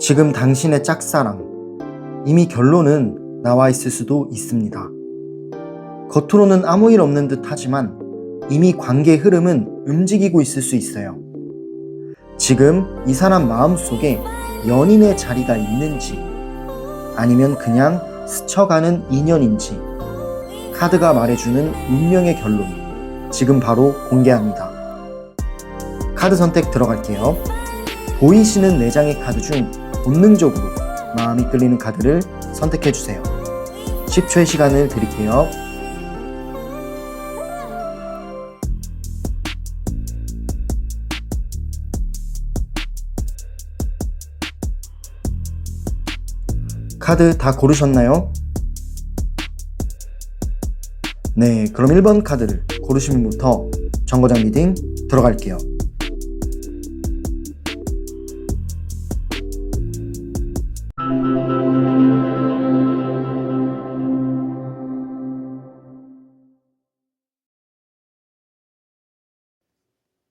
지금 당신의 짝사랑, 이미 결론은 나와 있을 수도 있습니다. 겉으로는 아무 일 없는 듯 하지만 이미 관계의 흐름은 움직이고 있을 수 있어요. 지금 이 사람 마음속에 연인의 자리가 있는지 아니면 그냥 스쳐가는 인연인지 카드가 말해주는 운명의 결론, 지금 바로 공개합니다. 카드 선택 들어갈게요. 보이시는 4장의 카드 중 본능적으로 마음이 끌리는 카드를 선택해주세요. 10초의 시간을 드릴게요. 카드 다 고르셨나요? 네, 그럼 1번 카드를 고르신 분부터 정거장 리딩 들어갈게요.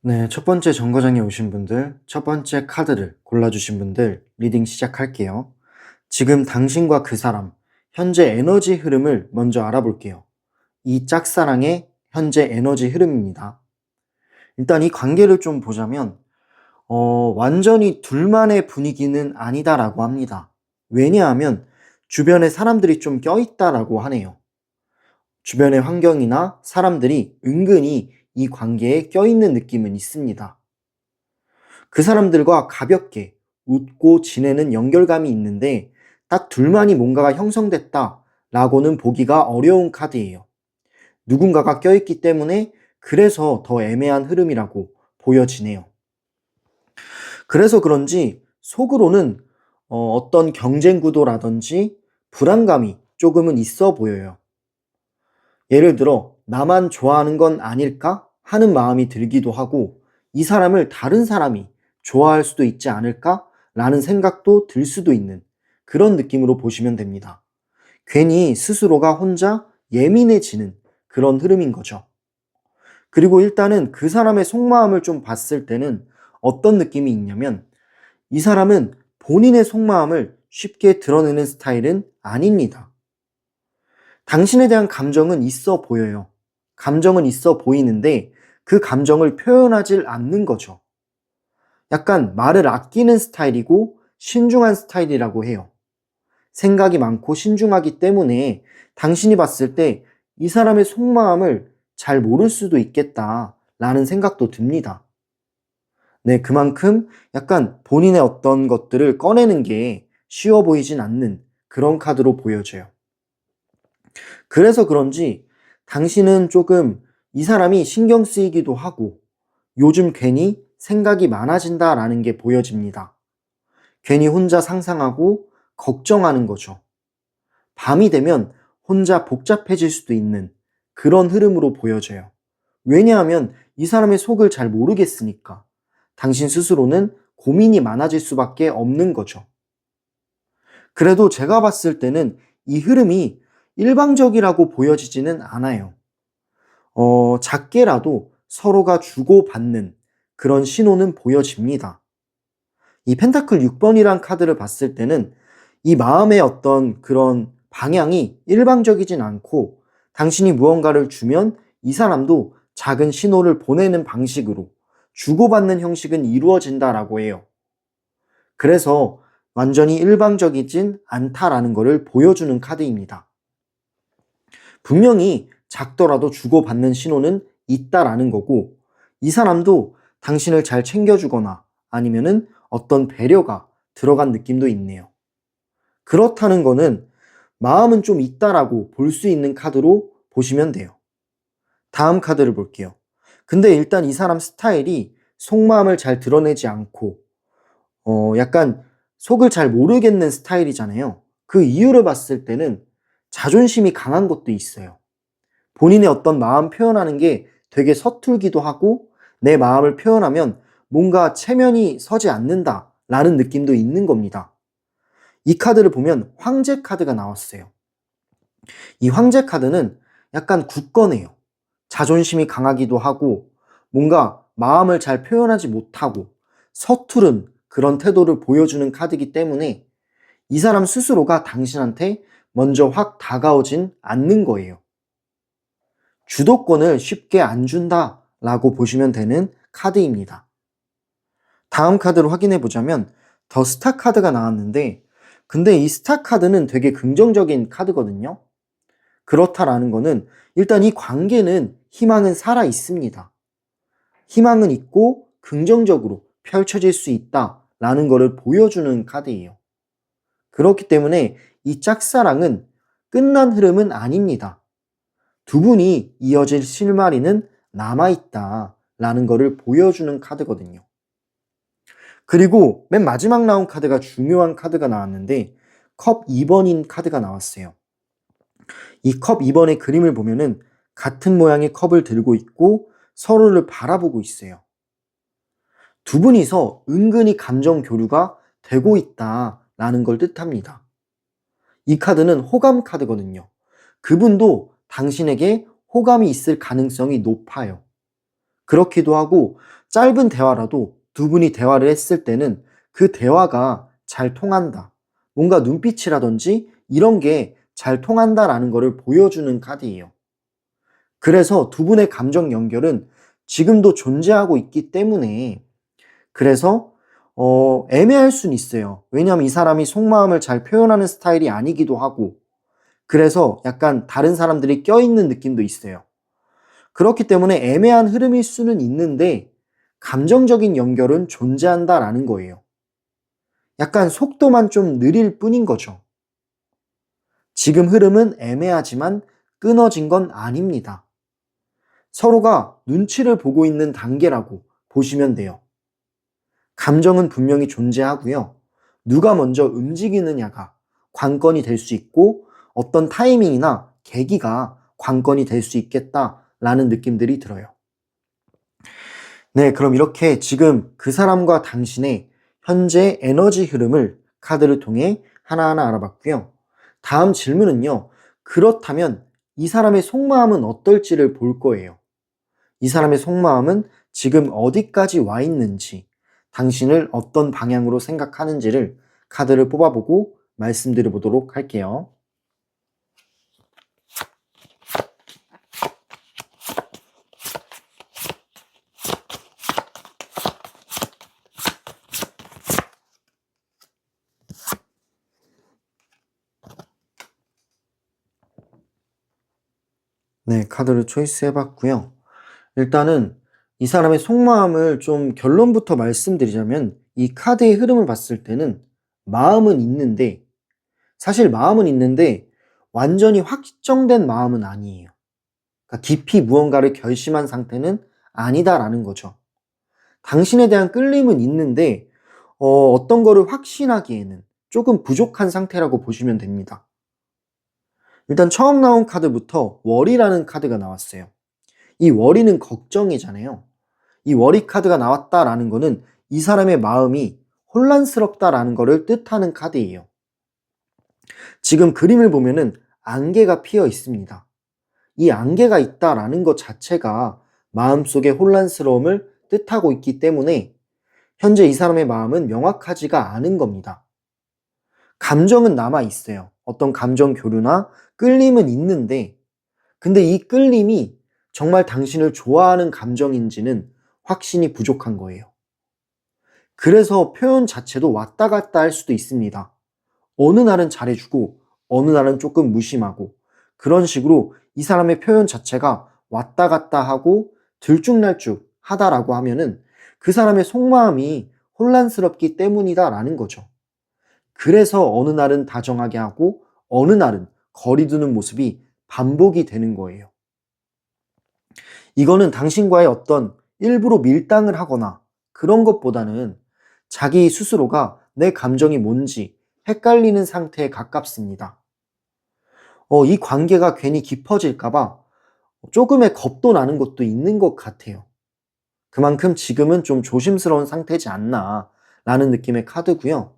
네, 첫 번째 정거장에 오신 분들, 첫 번째 카드를 골라주신 분들 리딩 시작할게요. 지금 당신과 그 사람, 현재 에너지 흐름을 먼저 알아볼게요. 이 짝사랑의 현재 에너지 흐름입니다. 일단 이 관계를 좀 보자면 완전히 둘만의 분위기는 아니다라고 합니다. 왜냐하면 주변에 사람들이 좀 껴있다라고 하네요. 주변의 환경이나 사람들이 은근히 이 관계에 껴있는 느낌은 있습니다. 그 사람들과 가볍게 웃고 지내는 연결감이 있는데 딱 둘만이 뭔가가 형성됐다라고는 보기가 어려운 카드예요. 누군가가 껴있기 때문에 그래서 더 애매한 흐름이라고 보여지네요. 그래서 그런지 속으로는 어떤 경쟁 구도라든지 불안감이 조금은 있어 보여요. 예를 들어 나만 좋아하는 건 아닐까 하는 마음이 들기도 하고 이 사람을 다른 사람이 좋아할 수도 있지 않을까 라는 생각도 들 수도 있는 그런 느낌으로 보시면 됩니다. 괜히 스스로가 혼자 예민해지는 그런 흐름인 거죠. 그리고 일단은 그 사람의 속마음을 좀 봤을 때는 어떤 느낌이 있냐면 이 사람은 본인의 속마음을 쉽게 드러내는 스타일은 아닙니다. 당신에 대한 감정은 있어 보여요. 감정은 있어 보이는데 그 감정을 표현하질 않는 거죠. 약간 말을 아끼는 스타일이고 신중한 스타일이라고 해요. 생각이 많고 신중하기 때문에 당신이 봤을 때 이 사람의 속마음을 잘 모를 수도 있겠다라는 생각도 듭니다. 네, 그만큼 약간 본인의 어떤 것들을 꺼내는 게 쉬워 보이진 않는 그런 카드로 보여져요. 그래서 그런지 당신은 조금 이 사람이 신경 쓰이기도 하고 요즘 괜히 생각이 많아진다라는 게 보여집니다. 괜히 혼자 상상하고 걱정하는 거죠. 밤이 되면 혼자 복잡해질 수도 있는 그런 흐름으로 보여져요. 왜냐하면 이 사람의 속을 잘 모르겠으니까 당신 스스로는 고민이 많아질 수밖에 없는 거죠. 그래도 제가 봤을 때는 이 흐름이 일방적이라고 보여지지는 않아요. 작게라도 서로가 주고받는 그런 신호는 보여집니다. 이 펜타클 6번이란 카드를 봤을 때는 이 마음의 어떤 그런 방향이 일방적이진 않고 당신이 무언가를 주면 이 사람도 작은 신호를 보내는 방식으로 주고받는 형식은 이루어진다라고 해요. 그래서 완전히 일방적이진 않다라는 것을 보여주는 카드입니다. 분명히 작더라도 주고받는 신호는 있다라는 거고 이 사람도 당신을 잘 챙겨주거나 아니면은 어떤 배려가 들어간 느낌도 있네요. 그렇다는 거는 마음은 좀 있다라고 볼 수 있는 카드로 보시면 돼요. 다음 카드를 볼게요. 근데 일단 이 사람 스타일이 속마음을 잘 드러내지 않고 약간 속을 잘 모르겠는 스타일이잖아요. 그 이유를 봤을 때는 자존심이 강한 것도 있어요. 본인의 어떤 마음 표현하는 게 되게 서툴기도 하고 내 마음을 표현하면 뭔가 체면이 서지 않는다라는 느낌도 있는 겁니다. 이 카드를 보면 황제 카드가 나왔어요. 이 황제 카드는 약간 굳건해요. 자존심이 강하기도 하고 뭔가 마음을 잘 표현하지 못하고 서투른 그런 태도를 보여주는 카드이기 때문에 이 사람 스스로가 당신한테 먼저 확 다가오진 않는 거예요. 주도권을 쉽게 안 준다라고 보시면 되는 카드입니다. 다음 카드로 확인해 보자면 더 스타 카드가 나왔는데, 근데 이 스타 카드는 되게 긍정적인 카드거든요. 그렇다라는 거는 일단 이 관계는 희망은 살아 있습니다. 희망은 있고 긍정적으로 펼쳐질 수 있다라는 것을 보여주는 카드예요. 그렇기 때문에 이 짝사랑은 끝난 흐름은 아닙니다. 두 분이 이어질 실마리는 남아있다라는 것을 보여주는 카드거든요. 그리고 맨 마지막 나온 카드가 중요한 카드가 나왔는데 컵 2번인 카드가 나왔어요. 이 컵 2번의 그림을 보면은 같은 모양의 컵을 들고 있고 서로를 바라보고 있어요. 두 분이서 은근히 감정 교류가 되고 있다라는 걸 뜻합니다. 이 카드는 호감 카드거든요. 그분도 당신에게 호감이 있을 가능성이 높아요. 그렇기도 하고 짧은 대화라도 두 분이 대화를 했을 때는 그 대화가 잘 통한다. 뭔가 눈빛이라든지 이런 게 잘 통한다라는 것을 보여주는 카드예요. 그래서 두 분의 감정 연결은 지금도 존재하고 있기 때문에 그래서 애매할 순 있어요. 왜냐하면 이 사람이 속마음을 잘 표현하는 스타일이 아니기도 하고 그래서 약간 다른 사람들이 껴있는 느낌도 있어요. 그렇기 때문에 애매한 흐름일 수는 있는데 감정적인 연결은 존재한다라는 거예요. 약간 속도만 좀 느릴 뿐인 거죠. 지금 흐름은 애매하지만 끊어진 건 아닙니다. 서로가 눈치를 보고 있는 단계라고 보시면 돼요. 감정은 분명히 존재하고요. 누가 먼저 움직이느냐가 관건이 될 수 있고 어떤 타이밍이나 계기가 관건이 될 수 있겠다라는 느낌들이 들어요. 네, 그럼 이렇게 지금 그 사람과 당신의 현재 에너지 흐름을 카드를 통해 하나하나 알아봤고요. 다음 질문은요. 그렇다면 이 사람의 속마음은 어떨지를 볼 거예요. 이 사람의 속마음은 지금 어디까지 와 있는지, 당신을 어떤 방향으로 생각하는지를 카드를 뽑아보고 말씀드려 보도록 할게요. 네, 카드를 초이스 해봤고요. 일단은 이 사람의 속마음을 좀 결론부터 말씀드리자면 이 카드의 흐름을 봤을 때는 마음은 있는데 사실 마음은 있는데 완전히 확정된 마음은 아니에요. 그러니까 깊이 무언가를 결심한 상태는 아니다라는 거죠. 당신에 대한 끌림은 있는데 어떤 거를 확신하기에는 조금 부족한 상태라고 보시면 됩니다. 일단 처음 나온 카드부터 월이라는 카드가 나왔어요. 이 월이는 걱정이잖아요. 이 워리 카드가 나왔다라는 거는 이 사람의 마음이 혼란스럽다라는 거를 뜻하는 카드예요. 지금 그림을 보면은 안개가 피어 있습니다. 이 안개가 있다라는 것 자체가 마음속의 혼란스러움을 뜻하고 있기 때문에 현재 이 사람의 마음은 명확하지가 않은 겁니다. 감정은 남아 있어요. 어떤 감정 교류나 끌림은 있는데 근데 이 끌림이 정말 당신을 좋아하는 감정인지는 확신이 부족한 거예요. 그래서 표현 자체도 왔다 갔다 할 수도 있습니다. 어느 날은 잘해주고 어느 날은 조금 무심하고 그런 식으로 이 사람의 표현 자체가 왔다 갔다 하고 들쭉날쭉 하다라고 하면은 그 사람의 속마음이 혼란스럽기 때문이다라는 거죠. 그래서 어느 날은 다정하게 하고 어느 날은 거리 두는 모습이 반복이 되는 거예요. 이거는 당신과의 어떤 일부러 밀당을 하거나 그런 것보다는 자기 스스로가 내 감정이 뭔지 헷갈리는 상태에 가깝습니다. 이 관계가 괜히 깊어질까봐 조금의 겁도 나는 것도 있는 것 같아요. 그만큼 지금은 좀 조심스러운 상태지 않나 라는 느낌의 카드고요.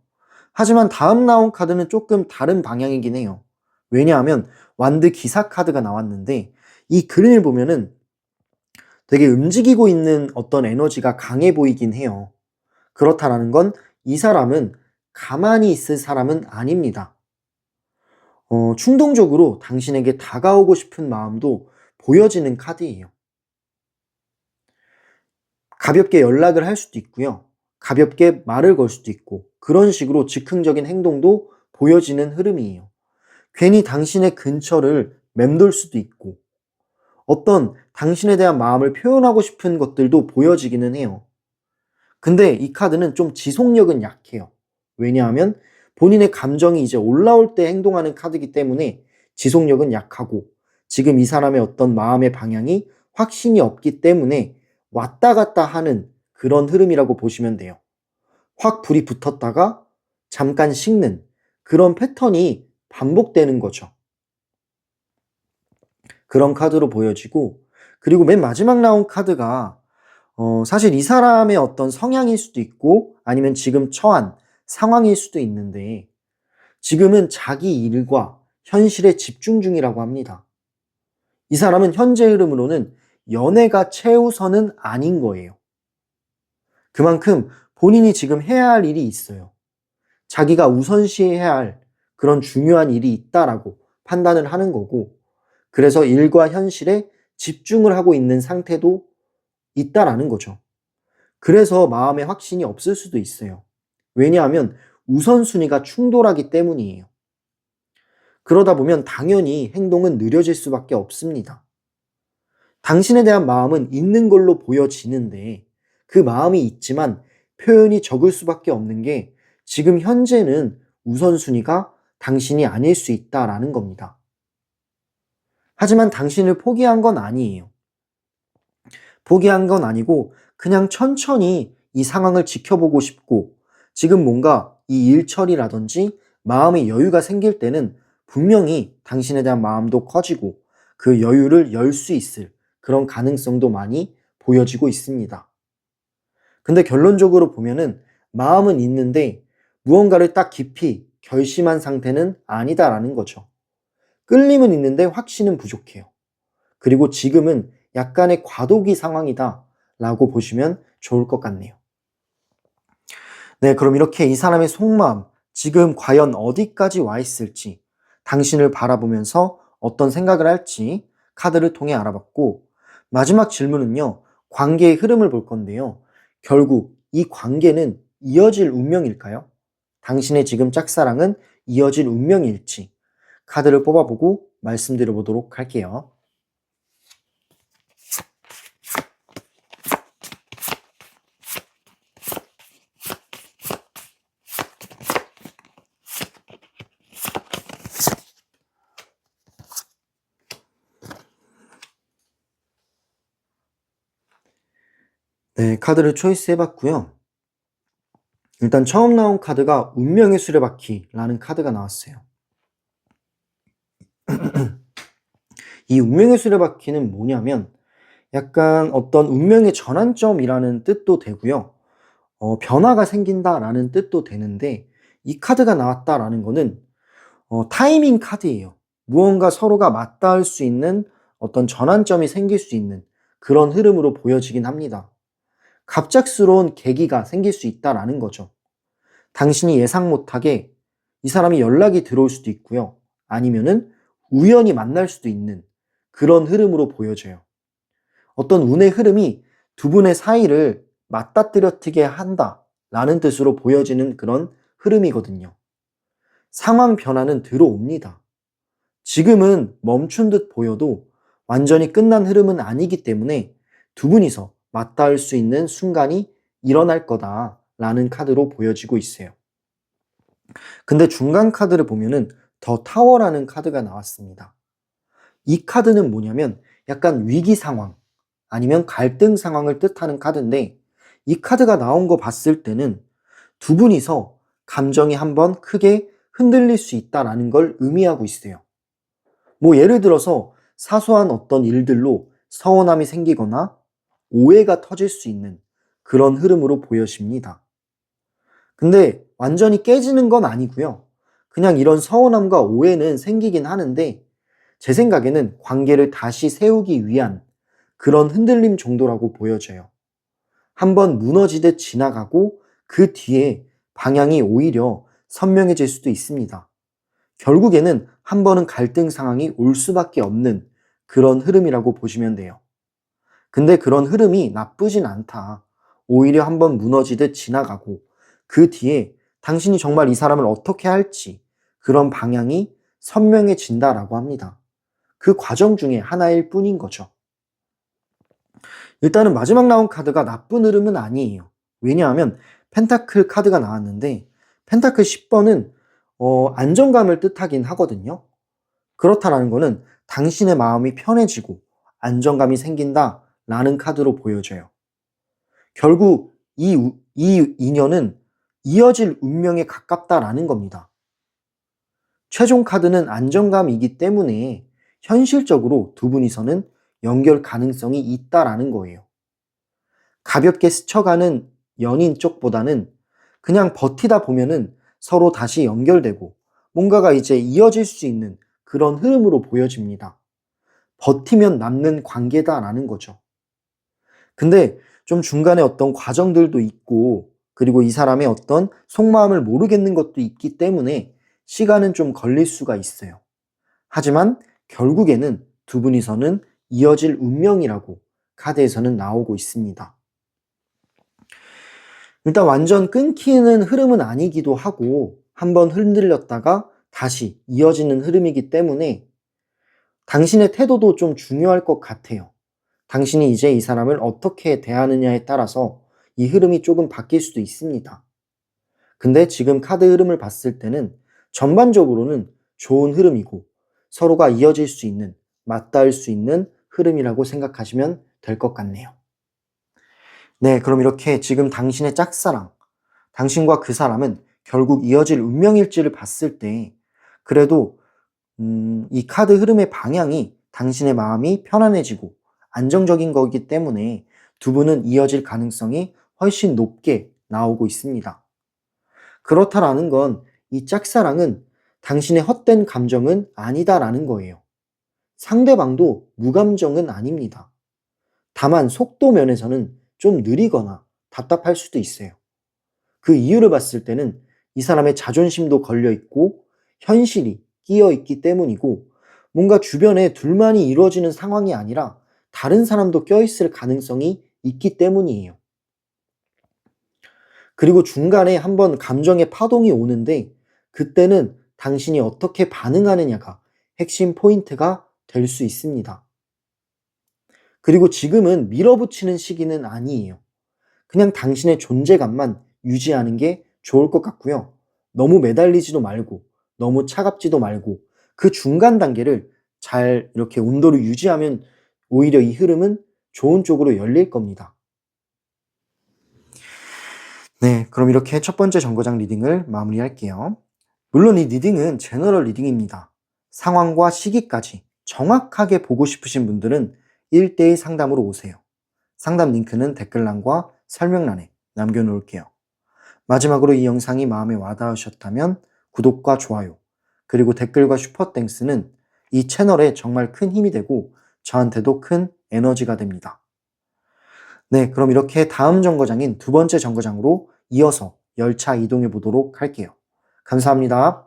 하지만 다음 나온 카드는 조금 다른 방향이긴 해요. 왜냐하면 완드 기사 카드가 나왔는데 이 그림을 보면은 되게 움직이고 있는 어떤 에너지가 강해 보이긴 해요. 그렇다라는 건 이 사람은 가만히 있을 사람은 아닙니다. 충동적으로 당신에게 다가오고 싶은 마음도 보여지는 카드예요. 가볍게 연락을 할 수도 있고요. 가볍게 말을 걸 수도 있고 그런 식으로 즉흥적인 행동도 보여지는 흐름이에요. 괜히 당신의 근처를 맴돌 수도 있고 어떤 당신에 대한 마음을 표현하고 싶은 것들도 보여지기는 해요. 근데 이 카드는 좀 지속력은 약해요. 왜냐하면 본인의 감정이 이제 올라올 때 행동하는 카드이기 때문에 지속력은 약하고 지금 이 사람의 어떤 마음의 방향이 확신이 없기 때문에 왔다 갔다 하는 그런 흐름이라고 보시면 돼요. 확 불이 붙었다가 잠깐 식는 그런 패턴이 반복되는 거죠. 그런 카드로 보여지고 그리고 맨 마지막 나온 카드가 사실 이 사람의 어떤 성향일 수도 있고 아니면 지금 처한 상황일 수도 있는데 지금은 자기 일과 현실에 집중 중이라고 합니다. 이 사람은 현재 흐름으로는 연애가 최우선은 아닌 거예요. 그만큼 본인이 지금 해야 할 일이 있어요. 자기가 우선시해야 할 그런 중요한 일이 있다라고 판단을 하는 거고 그래서 일과 현실에 집중을 하고 있는 상태도 있다라는 거죠. 그래서 마음의 확신이 없을 수도 있어요. 왜냐하면 우선순위가 충돌하기 때문이에요. 그러다 보면 당연히 행동은 느려질 수밖에 없습니다. 당신에 대한 마음은 있는 걸로 보여지는데 그 마음이 있지만 표현이 적을 수밖에 없는 게 지금 현재는 우선순위가 당신이 아닐 수 있다라는 겁니다. 하지만 당신을 포기한 건 아니에요. 포기한 건 아니고 그냥 천천히 이 상황을 지켜보고 싶고 지금 뭔가 이 일 처리라든지 마음의 여유가 생길 때는 분명히 당신에 대한 마음도 커지고 그 여유를 열 수 있을 그런 가능성도 많이 보여지고 있습니다. 근데 결론적으로 보면은 마음은 있는데 무언가를 딱 깊이 결심한 상태는 아니다라는 거죠. 끌림은 있는데 확신은 부족해요. 그리고 지금은 약간의 과도기 상황이다 라고 보시면 좋을 것 같네요. 네, 그럼 이렇게 이 사람의 속마음, 지금 과연 어디까지 와 있을지, 당신을 바라보면서 어떤 생각을 할지 카드를 통해 알아봤고, 마지막 질문은요, 관계의 흐름을 볼 건데요. 결국 이 관계는 이어질 운명일까요? 당신의 지금 짝사랑은 이어질 운명일지 카드를 뽑아보고 말씀드려보도록 할게요. 네, 카드를 초이스 해봤고요. 일단 처음 나온 카드가 운명의 수레바퀴라는 카드가 나왔어요. 이 운명의 수레바퀴는 뭐냐면 약간 어떤 운명의 전환점이라는 뜻도 되고요. 변화가 생긴다라는 뜻도 되는데 이 카드가 나왔다라는 거는 타이밍 카드예요. 무언가 서로가 맞닿을 수 있는 어떤 전환점이 생길 수 있는 그런 흐름으로 보여지긴 합니다. 갑작스러운 계기가 생길 수 있다라는 거죠. 당신이 예상 못하게 이 사람이 연락이 들어올 수도 있고요. 아니면은 우연히 만날 수도 있는 그런 흐름으로 보여져요. 어떤 운의 흐름이 두 분의 사이를 맞닥뜨려지게 한다라는 뜻으로 보여지는 그런 흐름이거든요. 상황 변화는 들어옵니다. 지금은 멈춘 듯 보여도 완전히 끝난 흐름은 아니기 때문에 두 분이서 맞닿을 수 있는 순간이 일어날 거다라는 카드로 보여지고 있어요. 근데 중간 카드를 보면은 더 타워라는 카드가 나왔습니다. 이 카드는 뭐냐면 약간 위기 상황 아니면 갈등 상황을 뜻하는 카드인데 이 카드가 나온 거 봤을 때는 두 분이서 감정이 한번 크게 흔들릴 수 있다라는 걸 의미하고 있어요. 뭐 예를 들어서 사소한 어떤 일들로 서운함이 생기거나 오해가 터질 수 있는 그런 흐름으로 보여집니다. 근데 완전히 깨지는 건 아니고요. 그냥 이런 서운함과 오해는 생기긴 하는데 제 생각에는 관계를 다시 세우기 위한 그런 흔들림 정도라고 보여져요. 한번 무너지듯 지나가고 그 뒤에 방향이 오히려 선명해질 수도 있습니다. 결국에는 한 번은 갈등 상황이 올 수밖에 없는 그런 흐름이라고 보시면 돼요. 근데 그런 흐름이 나쁘진 않다. 오히려 한번 무너지듯 지나가고 그 뒤에 당신이 정말 이 사람을 어떻게 할지 그런 방향이 선명해진다라고 합니다. 그 과정 중에 하나일 뿐인 거죠. 일단은 마지막 나온 카드가 나쁜 흐름은 아니에요. 왜냐하면 펜타클 카드가 나왔는데 펜타클 10번은 안정감을 뜻하긴 하거든요. 그렇다라는 거는 당신의 마음이 편해지고 안정감이 생긴다라는 카드로 보여져요. 결국 이 인연은 이어질 운명에 가깝다라는 겁니다. 최종 카드는 안정감이기 때문에 현실적으로 두 분이서는 연결 가능성이 있다라는 거예요. 가볍게 스쳐가는 연인 쪽보다는 그냥 버티다 보면은 서로 다시 연결되고 뭔가가 이제 이어질 수 있는 그런 흐름으로 보여집니다. 버티면 남는 관계다라는 거죠. 근데 좀 중간에 어떤 과정들도 있고 그리고 이 사람의 어떤 속마음을 모르겠는 것도 있기 때문에 시간은 좀 걸릴 수가 있어요. 하지만 결국에는 두 분이서는 이어질 운명이라고 카드에서는 나오고 있습니다. 일단 완전 끊기는 흐름은 아니기도 하고 한번 흔들렸다가 다시 이어지는 흐름이기 때문에 당신의 태도도 좀 중요할 것 같아요. 당신이 이제 이 사람을 어떻게 대하느냐에 따라서 이 흐름이 조금 바뀔 수도 있습니다. 근데 지금 카드 흐름을 봤을 때는 전반적으로는 좋은 흐름이고 서로가 이어질 수 있는, 맞닿을 수 있는 흐름이라고 생각하시면 될 것 같네요. 네, 그럼 이렇게 지금 당신의 짝사랑, 당신과 그 사람은 결국 이어질 운명일지를 봤을 때 그래도 이 카드 흐름의 방향이 당신의 마음이 편안해지고 안정적인 거기 때문에 두 분은 이어질 가능성이 훨씬 높게 나오고 있습니다. 그렇다라는 건 이 짝사랑은 당신의 헛된 감정은 아니다라는 거예요. 상대방도 무감정은 아닙니다. 다만 속도 면에서는 좀 느리거나 답답할 수도 있어요. 그 이유를 봤을 때는 이 사람의 자존심도 걸려 있고 현실이 끼어 있기 때문이고 뭔가 주변에 둘만이 이루어지는 상황이 아니라 다른 사람도 껴있을 가능성이 있기 때문이에요. 그리고 중간에 한번 감정의 파동이 오는데 그때는 당신이 어떻게 반응하느냐가 핵심 포인트가 될 수 있습니다. 그리고 지금은 밀어붙이는 시기는 아니에요. 그냥 당신의 존재감만 유지하는 게 좋을 것 같고요. 너무 매달리지도 말고 너무 차갑지도 말고 그 중간 단계를 잘 이렇게 온도를 유지하면 오히려 이 흐름은 좋은 쪽으로 열릴 겁니다. 네, 그럼 이렇게 첫 번째 정거장 리딩을 마무리할게요. 물론 이 리딩은 제너럴 리딩입니다. 상황과 시기까지 정확하게 보고 싶으신 분들은 1대1 상담으로 오세요. 상담 링크는 댓글란과 설명란에 남겨놓을게요. 마지막으로 이 영상이 마음에 와닿으셨다면 구독과 좋아요, 그리고 댓글과 슈퍼땡스는 이 채널에 정말 큰 힘이 되고 저한테도 큰 에너지가 됩니다. 네, 그럼 이렇게 다음 정거장인 두 번째 정거장으로 이어서 열차 이동해 보도록 할게요. 감사합니다.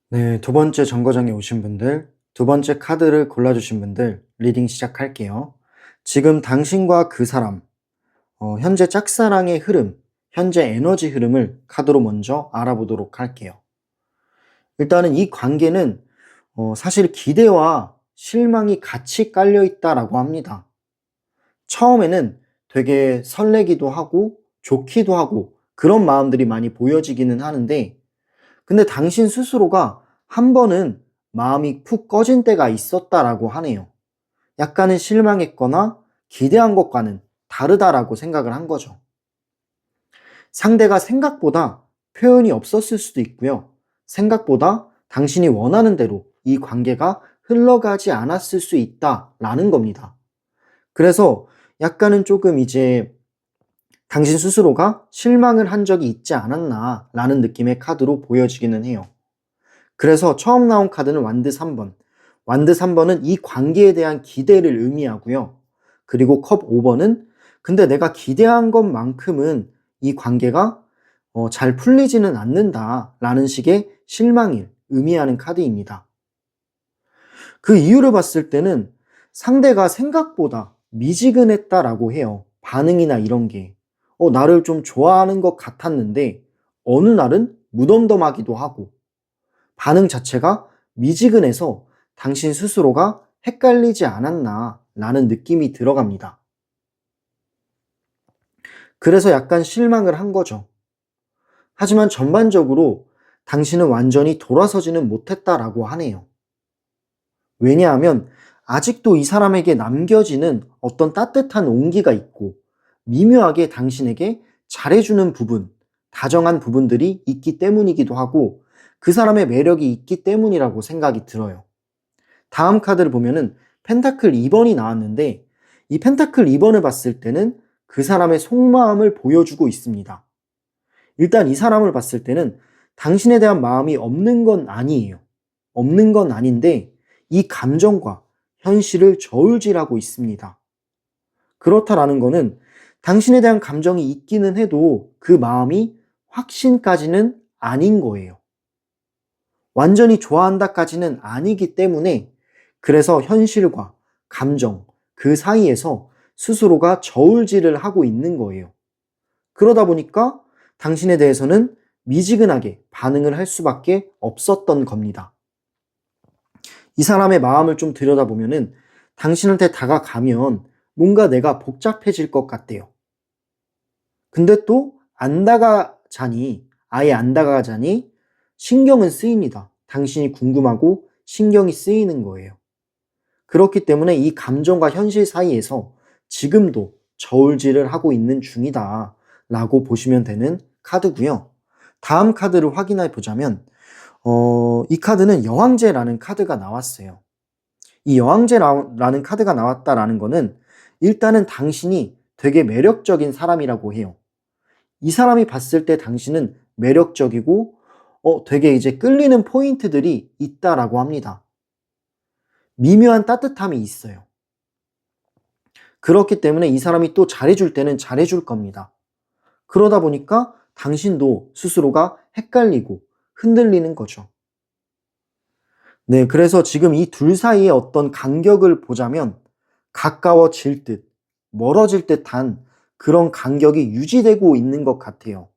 네, 두 번째 정거장에 오신 분들, 두 번째 카드를 골라주신 분들 리딩 시작할게요. 지금 당신과 그 사람, 현재 짝사랑의 흐름, 현재 에너지 흐름을 카드로 먼저 알아보도록 할게요. 일단은 이 관계는 사실 기대와 실망이 같이 깔려 있다라고 합니다. 처음에는 되게 설레기도 하고 좋기도 하고 그런 마음들이 많이 보여지기는 하는데 근데 당신 스스로가 한 번은 마음이 푹 꺼진 때가 있었다라고 하네요. 약간은 실망했거나 기대한 것과는 다르다라고 생각을 한 거죠. 상대가 생각보다 표현이 없었을 수도 있고요. 생각보다 당신이 원하는 대로 이 관계가 흘러가지 않았을 수 있다라는 겁니다. 그래서 약간은 조금 이제 당신 스스로가 실망을 한 적이 있지 않았나라는 느낌의 카드로 보여지기는 해요. 그래서 처음 나온 카드는 완드 3번. 완드 3번은 이 관계에 대한 기대를 의미하고요. 그리고 컵 5번은 근데 내가 기대한 것만큼은 이 관계가 잘 풀리지는 않는다 라는 식의 실망을 의미하는 카드입니다. 그 이유를 봤을 때는 상대가 생각보다 미지근했다라고 해요. 반응이나 이런 게. 나를 좀 좋아하는 것 같았는데 어느 날은 무덤덤하기도 하고 반응 자체가 미지근해서 당신 스스로가 헷갈리지 않았나 라는 느낌이 들어갑니다. 그래서 약간 실망을 한 거죠. 하지만 전반적으로 당신은 완전히 돌아서지는 못했다라고 하네요. 왜냐하면 아직도 이 사람에게 남겨지는 어떤 따뜻한 온기가 있고 미묘하게 당신에게 잘해주는 부분, 다정한 부분들이 있기 때문이기도 하고 그 사람의 매력이 있기 때문이라고 생각이 들어요. 다음 카드를 보면은 펜타클 2번이 나왔는데 이 펜타클 2번을 봤을 때는 그 사람의 속마음을 보여주고 있습니다. 일단 이 사람을 봤을 때는 당신에 대한 마음이 없는 건 아니에요. 없는 건 아닌데 이 감정과 현실을 저울질하고 있습니다. 그렇다라는 거는 당신에 대한 감정이 있기는 해도 그 마음이 확신까지는 아닌 거예요. 완전히 좋아한다까지는 아니기 때문에 그래서 현실과 감정 그 사이에서 스스로가 저울질을 하고 있는 거예요. 그러다 보니까 당신에 대해서는 미지근하게 반응을 할 수밖에 없었던 겁니다. 이 사람의 마음을 좀 들여다보면은 당신한테 다가가면 뭔가 내가 복잡해질 것 같대요. 근데 또 안 다가자니, 아예 안 다가가자니 신경은 쓰입니다. 당신이 궁금하고 신경이 쓰이는 거예요. 그렇기 때문에 이 감정과 현실 사이에서 지금도 저울질을 하고 있는 중이다 라고 보시면 되는 카드고요. 다음 카드를 확인해 보자면 이 카드는 여왕제라는 카드가 나왔어요. 이 여왕제라는 카드가 나왔다라는 거는 일단은 당신이 되게 매력적인 사람이라고 해요. 이 사람이 봤을 때 당신은 매력적이고 되게 이제 끌리는 포인트들이 있다라고 합니다. 미묘한 따뜻함이 있어요. 그렇기 때문에 이 사람이 또 잘해줄 때는 잘해줄 겁니다. 그러다 보니까 당신도 스스로가 헷갈리고 흔들리는 거죠. 네, 그래서 지금 이 둘 사이의 어떤 간격을 보자면 가까워질 듯, 멀어질 듯한 그런 간격이 유지되고 있는 것 같아요.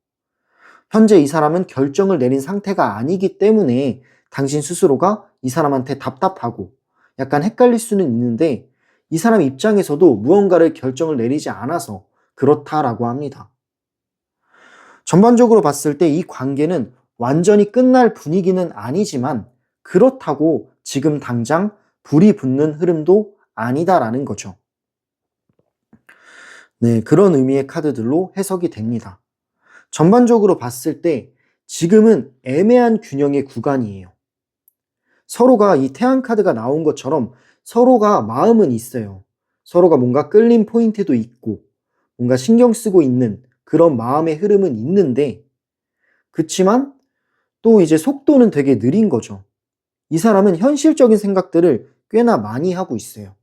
현재 이 사람은 결정을 내린 상태가 아니기 때문에 당신 스스로가 이 사람한테 답답하고 약간 헷갈릴 수는 있는데 이 사람 입장에서도 무언가를 결정을 내리지 않아서 그렇다라고 합니다. 전반적으로 봤을 때 이 관계는 완전히 끝날 분위기는 아니지만 그렇다고 지금 당장 불이 붙는 흐름도 아니다라는 거죠. 네, 그런 의미의 카드들로 해석이 됩니다. 전반적으로 봤을 때 지금은 애매한 균형의 구간이에요. 서로가 이 태양 카드가 나온 것처럼 서로가 마음은 있어요. 서로가 뭔가 끌림 포인트도 있고 뭔가 신경 쓰고 있는 그런 마음의 흐름은 있는데 그치만 또 이제 속도는 되게 느린 거죠. 이 사람은 현실적인 생각들을 꽤나 많이 하고 있어요.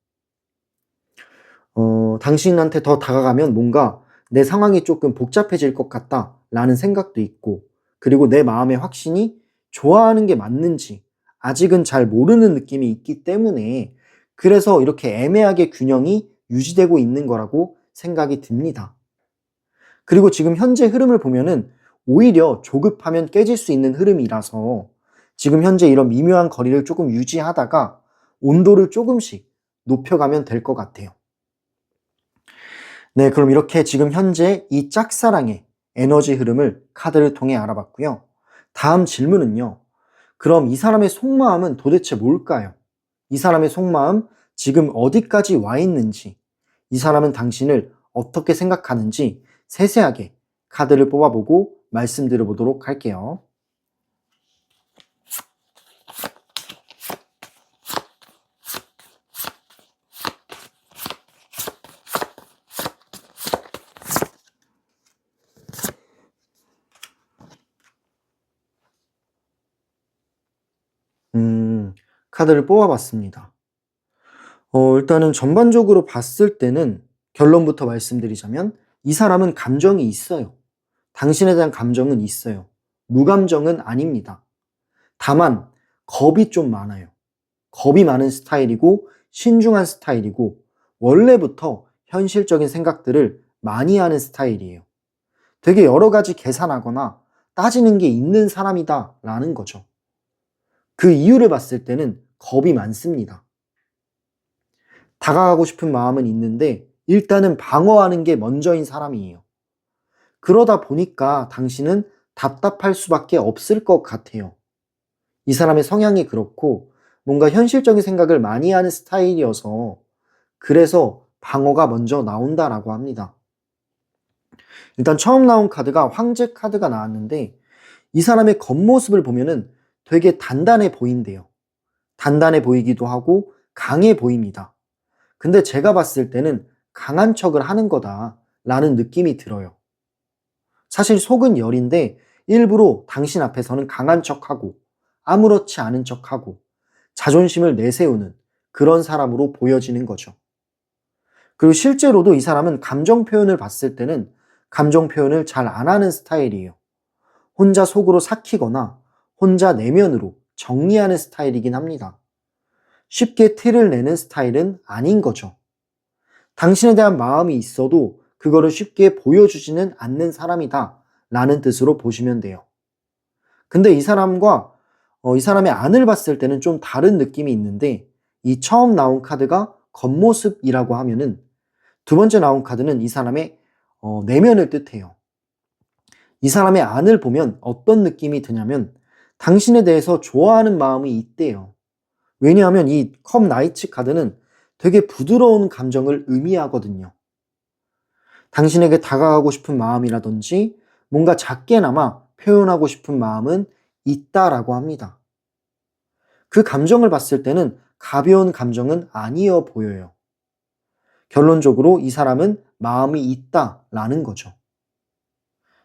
당신한테 더 다가가면 뭔가 내 상황이 조금 복잡해질 것 같다 라는 생각도 있고 그리고 내 마음의 확신이 좋아하는 게 맞는지 아직은 잘 모르는 느낌이 있기 때문에 그래서 이렇게 애매하게 균형이 유지되고 있는 거라고 생각이 듭니다. 그리고 지금 현재 흐름을 보면은 오히려 조급하면 깨질 수 있는 흐름이라서 지금 현재 이런 미묘한 거리를 조금 유지하다가 온도를 조금씩 높여가면 될 것 같아요. 네, 그럼 이렇게 지금 현재 이 짝사랑의 에너지 흐름을 카드를 통해 알아봤고요. 다음 질문은요. 그럼 이 사람의 속마음은 도대체 뭘까요? 이 사람의 속마음 지금 어디까지 와 있는지, 이 사람은 당신을 어떻게 생각하는지 세세하게 카드를 뽑아보고 말씀드려보도록 할게요. 카드를 뽑아봤습니다. 일단은 전반적으로 봤을 때는 결론부터 말씀드리자면 이 사람은 감정이 있어요. 당신에 대한 감정은 있어요. 무감정은 아닙니다. 다만 겁이 좀 많아요. 겁이 많은 스타일이고 신중한 스타일이고 원래부터 현실적인 생각들을 많이 하는 스타일이에요. 되게 여러 가지 계산하거나 따지는 게 있는 사람이다 라는 거죠. 그 이유를 봤을 때는 겁이 많습니다. 다가가고 싶은 마음은 있는데 일단은 방어하는 게 먼저인 사람이에요. 그러다 보니까 당신은 답답할 수밖에 없을 것 같아요. 이 사람의 성향이 그렇고 뭔가 현실적인 생각을 많이 하는 스타일이어서 그래서 방어가 먼저 나온다라고 합니다. 일단 처음 나온 카드가 황제 카드가 나왔는데 이 사람의 겉모습을 보면은 되게 단단해 보인대요. 단단해 보이기도 하고 강해 보입니다. 근데 제가 봤을 때는 강한 척을 하는 거다라는 느낌이 들어요. 사실 속은 열인데 일부러 당신 앞에서는 강한 척하고 아무렇지 않은 척하고 자존심을 내세우는 그런 사람으로 보여지는 거죠. 그리고 실제로도 이 사람은 감정 표현을 봤을 때는 감정 표현을 잘 안 하는 스타일이에요. 혼자 속으로 삭히거나 혼자 내면으로 정리하는 스타일이긴 합니다. 쉽게 티를 내는 스타일은 아닌 거죠. 당신에 대한 마음이 있어도 그거를 쉽게 보여주지는 않는 사람이다 라는 뜻으로 보시면 돼요. 근데 이 사람의 안을 봤을 때는 좀 다른 느낌이 있는데 이 처음 나온 카드가 겉모습이라고 하면은 두 번째 나온 카드는 이 사람의 내면을 뜻해요. 이 사람의 안을 보면 어떤 느낌이 드냐면 당신에 대해서 좋아하는 마음이 있대요. 왜냐하면 이 컵 나이츠 카드는 되게 부드러운 감정을 의미하거든요. 당신에게 다가가고 싶은 마음이라든지 뭔가 작게나마 표현하고 싶은 마음은 있다라고 합니다. 그 감정을 봤을 때는 가벼운 감정은 아니어 보여요. 결론적으로 이 사람은 마음이 있다라는 거죠.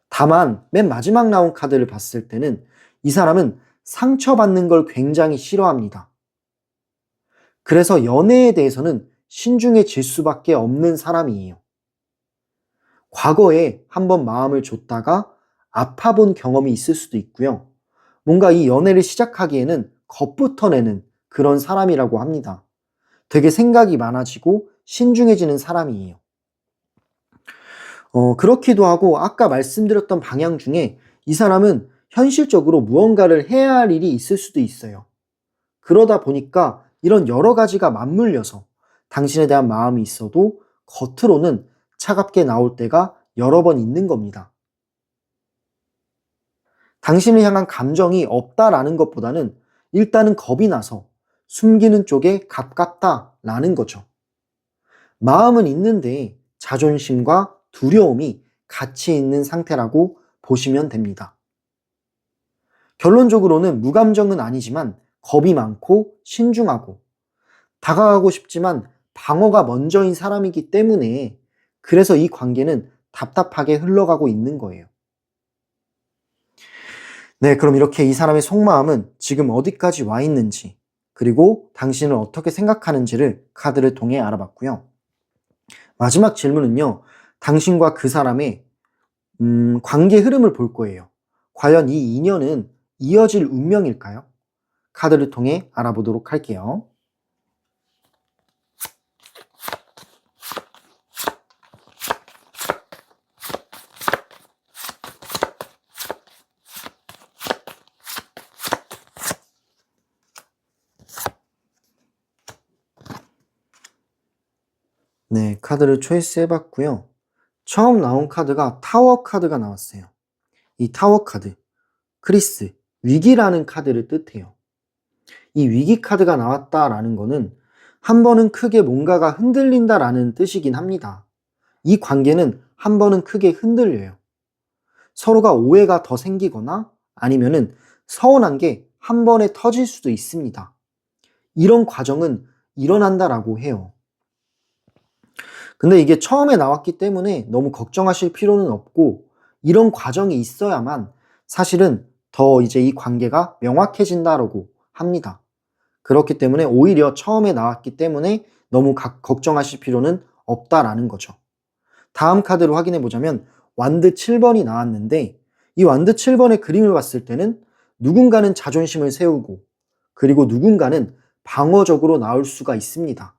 다만 맨 마지막 나온 카드를 봤을 때는 이 사람은 상처받는 걸 굉장히 싫어합니다. 그래서 연애에 대해서는 신중해질 수밖에 없는 사람이에요. 과거에 한번 마음을 줬다가 아파본 경험이 있을 수도 있고요. 뭔가 이 연애를 시작하기에는 겁부터 내는 그런 사람이라고 합니다. 되게 생각이 많아지고 신중해지는 사람이에요. 그렇기도 하고 아까 말씀드렸던 방향 중에 이 사람은 현실적으로 무언가를 해야 할 일이 있을 수도 있어요. 그러다 보니까 이런 여러 가지가 맞물려서 당신에 대한 마음이 있어도 겉으로는 차갑게 나올 때가 여러 번 있는 겁니다. 당신을 향한 감정이 없다라는 것보다는 일단은 겁이 나서 숨기는 쪽에 가깝다라는 거죠. 마음은 있는데 자존심과 두려움이 같이 있는 상태라고 보시면 됩니다. 결론적으로는 무감정은 아니지만 겁이 많고 신중하고 다가가고 싶지만 방어가 먼저인 사람이기 때문에 그래서 이 관계는 답답하게 흘러가고 있는 거예요. 네, 그럼 이렇게 이 사람의 속마음은 지금 어디까지 와 있는지 그리고 당신을 어떻게 생각하는지를 카드를 통해 알아봤고요. 마지막 질문은요. 당신과 그 사람의 관계 흐름을 볼 거예요. 과연 이 인연은 이어질 운명일까요? 카드를 통해 알아보도록 할게요. 네, 카드를 초이스 해봤고요. 처음 나온 카드가 타워 카드가 나왔어요. 이 타워 카드, 크리스, 위기라는 카드를 뜻해요. 이 위기 카드가 나왔다라는 거는 한 번은 크게 뭔가가 흔들린다라는 뜻이긴 합니다. 이 관계는 한 번은 크게 흔들려요. 서로가 오해가 더 생기거나 아니면은 서운한 게 한 번에 터질 수도 있습니다. 이런 과정은 일어난다라고 해요. 근데 이게 처음에 나왔기 때문에 너무 걱정하실 필요는 없고 이런 과정이 있어야만 사실은 더 이제 이 관계가 명확해진다라고 합니다. 그렇기 때문에 오히려 처음에 나왔기 때문에 너무 걱정하실 필요는 없다라는 거죠. 다음 카드로 확인해 보자면 완드 7번이 나왔는데, 이 완드 7번의 그림을 봤을 때는 누군가는 자존심을 세우고 그리고 누군가는 방어적으로 나올 수가 있습니다.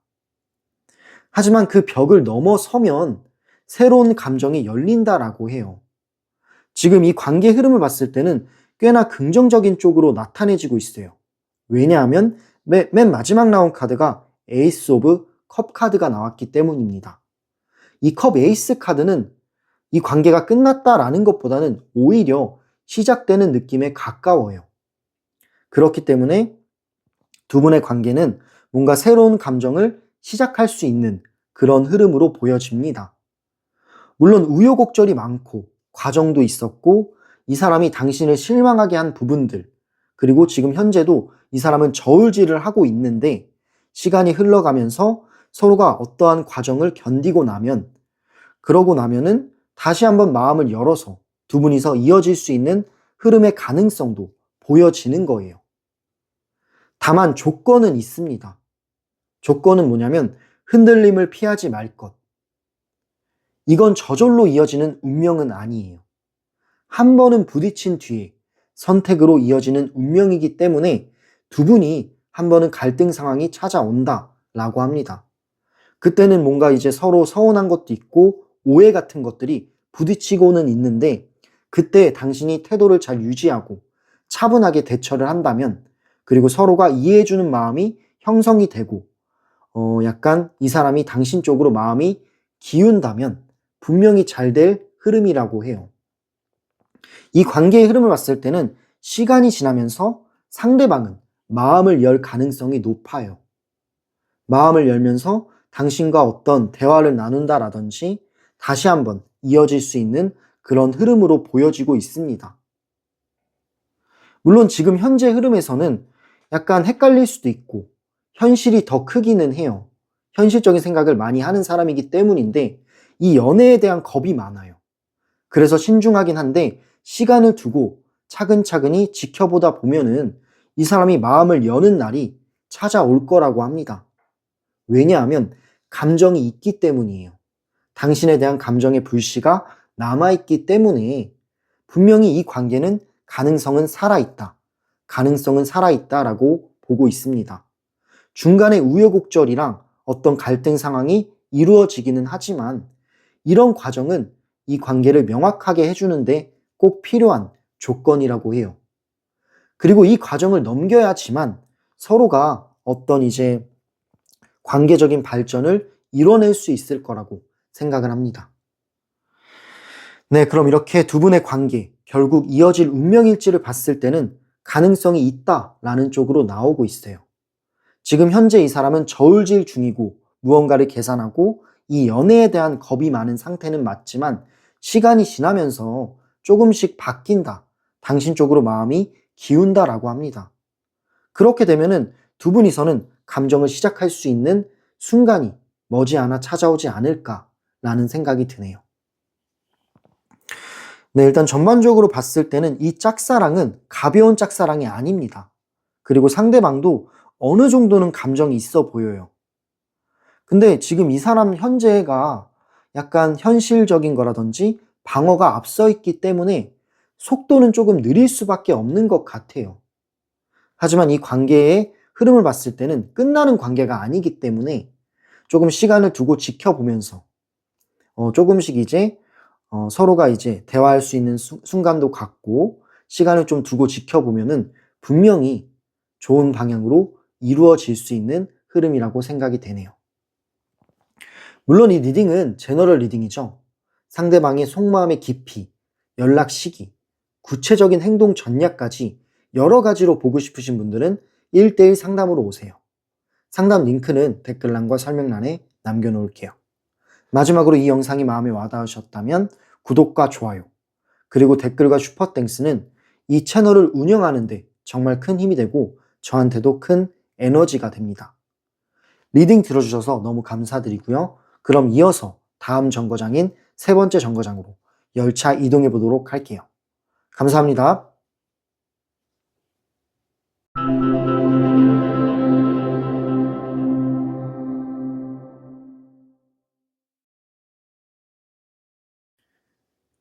하지만 그 벽을 넘어서면 새로운 감정이 열린다라고 해요. 지금 이 관계 흐름을 봤을 때는 꽤나 긍정적인 쪽으로 나타내지고 있어요. 왜냐하면 맨 마지막 나온 카드가 에이스 오브 컵 카드가 나왔기 때문입니다. 이 컵 에이스 카드는 이 관계가 끝났다라는 것보다는 오히려 시작되는 느낌에 가까워요. 그렇기 때문에 두 분의 관계는 뭔가 새로운 감정을 시작할 수 있는 그런 흐름으로 보여집니다. 물론 우여곡절이 많고 과정도 있었고 이 사람이 당신을 실망하게 한 부분들, 그리고 지금 현재도 이 사람은 저울질을 하고 있는데 시간이 흘러가면서 서로가 어떠한 과정을 견디고 나면, 그러고 나면은 다시 한번 마음을 열어서 두 분이서 이어질 수 있는 흐름의 가능성도 보여지는 거예요. 다만 조건은 있습니다. 조건은 뭐냐면 흔들림을 피하지 말 것. 이건 저절로 이어지는 운명은 아니에요. 한 번은 부딪힌 뒤에 선택으로 이어지는 운명이기 때문에 두 분이 한 번은 갈등 상황이 찾아온다라고 합니다. 그때는 뭔가 이제 서로 서운한 것도 있고 오해 같은 것들이 부딪히고는 있는데, 그때 당신이 태도를 잘 유지하고 차분하게 대처를 한다면, 그리고 서로가 이해해주는 마음이 형성이 되고 약간 이 사람이 당신 쪽으로 마음이 기운다면 분명히 잘 될 흐름이라고 해요. 이 관계의 흐름을 봤을 때는 시간이 지나면서 상대방은 마음을 열 가능성이 높아요. 마음을 열면서 당신과 어떤 대화를 나눈다라든지 다시 한번 이어질 수 있는 그런 흐름으로 보여지고 있습니다. 물론 지금 현재 흐름에서는 약간 헷갈릴 수도 있고 현실이 더 크기는 해요. 현실적인 생각을 많이 하는 사람이기 때문인데 이 연애에 대한 겁이 많아요. 그래서 신중하긴 한데 시간을 두고 차근차근히 지켜보다 보면은 이 사람이 마음을 여는 날이 찾아올 거라고 합니다. 왜냐하면 감정이 있기 때문이에요. 당신에 대한 감정의 불씨가 남아있기 때문에 분명히 이 관계는 가능성은 살아있다라고 보고 있습니다. 중간에 우여곡절이랑 어떤 갈등 상황이 이루어지기는 하지만 이런 과정은 이 관계를 명확하게 해주는데 꼭 필요한 조건이라고 해요. 그리고 이 과정을 넘겨야지만 서로가 어떤 이제 관계적인 발전을 이뤄낼 수 있을 거라고 생각을 합니다. 네, 그럼 이렇게 두 분의 관계, 결국 이어질 운명일지를 봤을 때는 가능성이 있다라는 쪽으로 나오고 있어요. 지금 현재 이 사람은 저울질 중이고 무언가를 계산하고 이 연애에 대한 겁이 많은 상태는 맞지만 시간이 지나면서 조금씩 바뀐다, 당신 쪽으로 마음이 기운다라고 합니다. 그렇게 되면은 두 분이서는 감정을 시작할 수 있는 순간이 머지않아 찾아오지 않을까라는 생각이 드네요. 네, 일단 전반적으로 봤을 때는 이 짝사랑은 가벼운 짝사랑이 아닙니다. 그리고 상대방도 어느 정도는 감정이 있어 보여요. 근데 지금 이 사람 현재가 약간 현실적인 거라든지 방어가 앞서 있기 때문에 속도는 조금 느릴 수밖에 없는 것 같아요. 하지만 이 관계의 흐름을 봤을 때는 끝나는 관계가 아니기 때문에 조금 시간을 두고 지켜보면서 조금씩 이제 서로가 이제 대화할 수 있는 순간도 갖고 시간을 좀 두고 지켜보면은 분명히 좋은 방향으로 이루어질 수 있는 흐름이라고 생각이 되네요. 물론 이 리딩은 제너럴 리딩이죠. 상대방의 속마음의 깊이, 연락 시기, 구체적인 행동 전략까지 여러 가지로 보고 싶으신 분들은 1대1 상담으로 오세요. 상담 링크는 댓글란과 설명란에 남겨놓을게요. 마지막으로 이 영상이 마음에 와닿으셨다면 구독과 좋아요, 그리고 댓글과 슈퍼땡스는 이 채널을 운영하는데 정말 큰 힘이 되고 저한테도 큰 에너지가 됩니다. 리딩 들어주셔서 너무 감사드리고요. 그럼 이어서 다음 정거장인 3번째 정거장으로 열차 이동해 보도록 할게요. 감사합니다.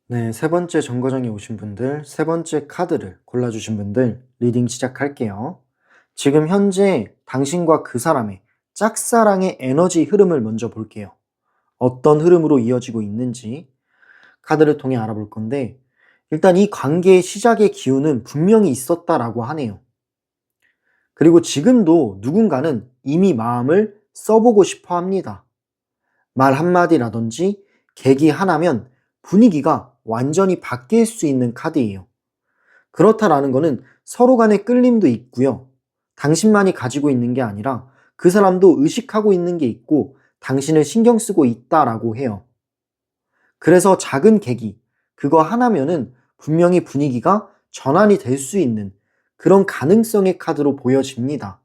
네, 세 번째 정거장에 오신 분들, 세 번째 카드를 골라주신 분들 리딩 시작할게요. 지금 현재 당신과 그 사람의 짝사랑의 에너지 흐름을 먼저 볼게요. 어떤 흐름으로 이어지고 있는지 카드를 통해 알아볼 건데, 일단 이 관계의 시작의 기운은 분명히 있었다라고 하네요. 그리고 지금도 누군가는 이미 마음을 써보고 싶어 합니다. 말 한마디라든지 계기 하나면 분위기가 완전히 바뀔 수 있는 카드예요. 그렇다라는 거는 서로 간의 끌림도 있고요. 당신만이 가지고 있는 게 아니라 그 사람도 의식하고 있는 게 있고 당신을 신경 쓰고 있다라고 해요. 그래서 작은 계기, 그거 하나면은 분명히 분위기가 전환이 될 수 있는 그런 가능성의 카드로 보여집니다.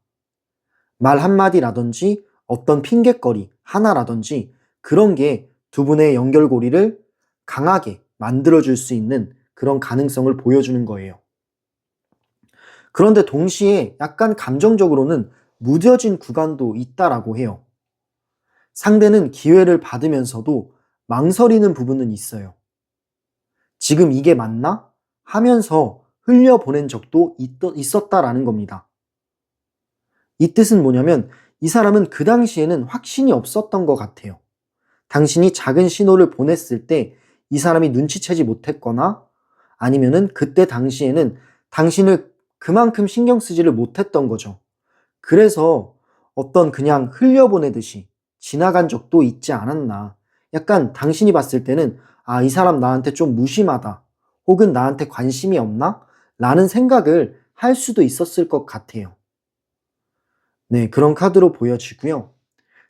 말 한마디라든지 어떤 핑곗거리 하나라든지 그런 게 두 분의 연결고리를 강하게 만들어줄 수 있는 그런 가능성을 보여주는 거예요. 그런데 동시에 약간 감정적으로는 무뎌진 구간도 있다라고 해요. 상대는 기회를 받으면서도 망설이는 부분은 있어요. 지금 이게 맞나? 하면서 흘려보낸 적도 있었다라는 겁니다. 이 뜻은 뭐냐면 이 사람은 그 당시에는 확신이 없었던 것 같아요. 당신이 작은 신호를 보냈을 때 이 사람이 눈치채지 못했거나 아니면은 그때 당시에는 당신을 그만큼 신경 쓰지를 못했던 거죠. 그래서 어떤 그냥 흘려보내듯이 지나간 적도 있지 않았나. 약간 당신이 봤을 때는 아, 이 사람 나한테 좀 무심하다. 혹은 나한테 관심이 없나? 라는 생각을 할 수도 있었을 것 같아요. 네, 그런 카드로 보여지고요.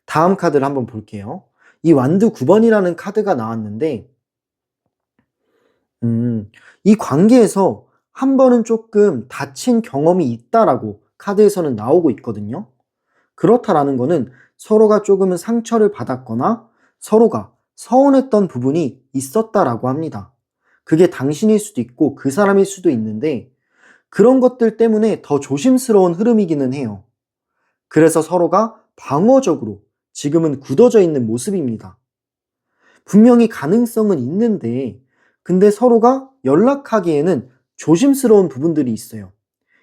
다음 카드를 한번 볼게요. 이 완드 9번이라는 카드가 나왔는데 이 관계에서 한 번은 조금 다친 경험이 있다라고 카드에서는 나오고 있거든요. 그렇다라는 거는 서로가 조금은 상처를 받았거나 서로가 서운했던 부분이 있었다라고 합니다. 그게 당신일 수도 있고 그 사람일 수도 있는데 그런 것들 때문에 더 조심스러운 흐름이기는 해요. 그래서 서로가 방어적으로 지금은 굳어져 있는 모습입니다. 분명히 가능성은 있는데 근데 서로가 연락하기에는 조심스러운 부분들이 있어요.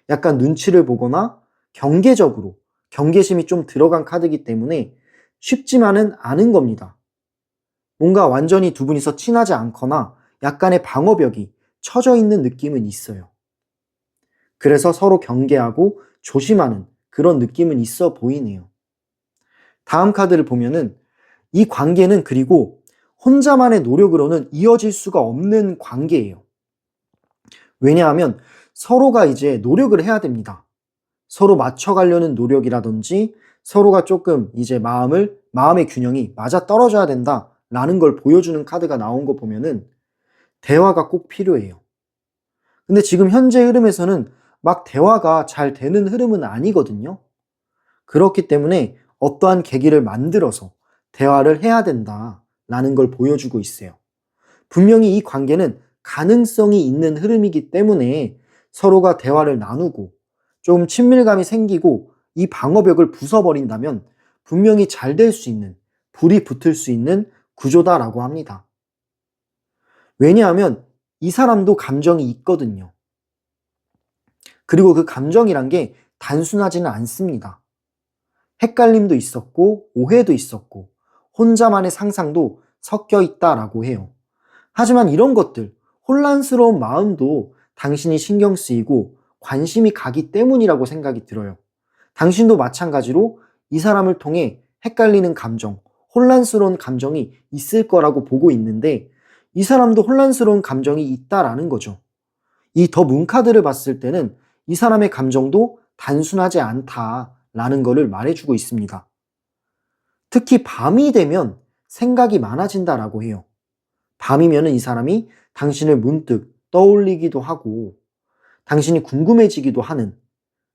약간 눈치를 보거나 경계적으로 경계심이 좀 들어간 카드이기 때문에 쉽지만은 않은 겁니다. 뭔가 완전히 두 분이서 친하지 않거나 약간의 방어벽이 쳐져 있는 느낌은 있어요. 그래서 서로 경계하고 조심하는 그런 느낌은 있어 보이네요. 다음 카드를 보면은 이 관계는 그리고 혼자만의 노력으로는 이어질 수가 없는 관계예요. 왜냐하면 서로가 이제 노력을 해야 됩니다. 서로 맞춰가려는 노력이라든지 서로가 조금 이제 마음의 균형이 맞아 떨어져야 된다라는 걸 보여주는 카드가 나온 거 보면은 대화가 꼭 필요해요. 근데 지금 현재 흐름에서는 막 대화가 잘 되는 흐름은 아니거든요. 그렇기 때문에 어떠한 계기를 만들어서 대화를 해야 된다라는 걸 보여주고 있어요. 분명히 이 관계는 가능성이 있는 흐름이기 때문에 서로가 대화를 나누고 좀 친밀감이 생기고 이 방어벽을 부숴버린다면 분명히 잘 될 수 있는, 불이 붙을 수 있는 구조다라고 합니다. 왜냐하면 이 사람도 감정이 있거든요. 그리고 그 감정이란 게 단순하지는 않습니다. 헷갈림도 있었고, 오해도 있었고, 혼자만의 상상도 섞여 있다라고 해요. 하지만 이런 것들, 혼란스러운 마음도 당신이 신경 쓰이고 관심이 가기 때문이라고 생각이 들어요. 당신도 마찬가지로 이 사람을 통해 헷갈리는 감정, 혼란스러운 감정이 있을 거라고 보고 있는데 이 사람도 혼란스러운 감정이 있다라는 거죠. 이 더 문카드를 봤을 때는 이 사람의 감정도 단순하지 않다라는 것을 말해주고 있습니다. 특히 밤이 되면 생각이 많아진다라고 해요. 밤이면 이 사람이 당신을 문득 떠올리기도 하고 당신이 궁금해지기도 하는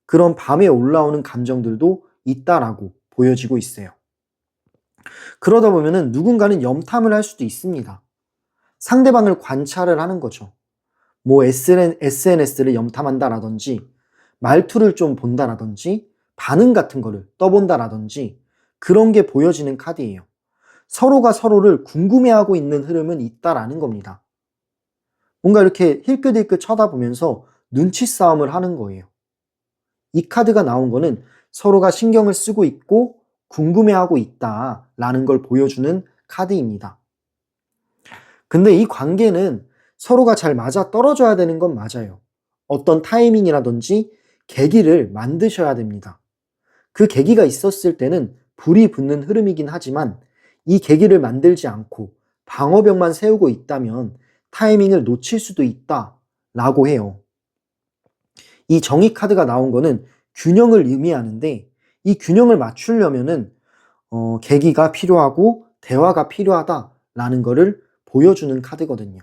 그런 밤에 올라오는 감정들도 있다라고 보여지고 있어요. 그러다 보면은 누군가는 염탐을 할 수도 있습니다. 상대방을 관찰을 하는 거죠. 뭐 SNS를 염탐한다라든지 말투를 좀 본다라든지 반응 같은 거를 떠본다라든지 그런 게 보여지는 카드예요. 서로가 서로를 궁금해하고 있는 흐름은 있다라는 겁니다. 뭔가 이렇게 힐끗힐끗 쳐다보면서 눈치 싸움을 하는 거예요. 이 카드가 나온 거는 서로가 신경을 쓰고 있고 궁금해하고 있다라는 걸 보여주는 카드입니다. 근데 이 관계는 서로가 잘 맞아 떨어져야 되는 건 맞아요. 어떤 타이밍이라든지 계기를 만드셔야 됩니다. 그 계기가 있었을 때는 불이 붙는 흐름이긴 하지만 이 계기를 만들지 않고 방어벽만 세우고 있다면 타이밍을 놓칠 수도 있다라고 해요. 이 정의 카드가 나온 거는 균형을 의미하는데 이 균형을 맞추려면은 계기가 필요하고 대화가 필요하다라는 거를 보여주는 카드거든요.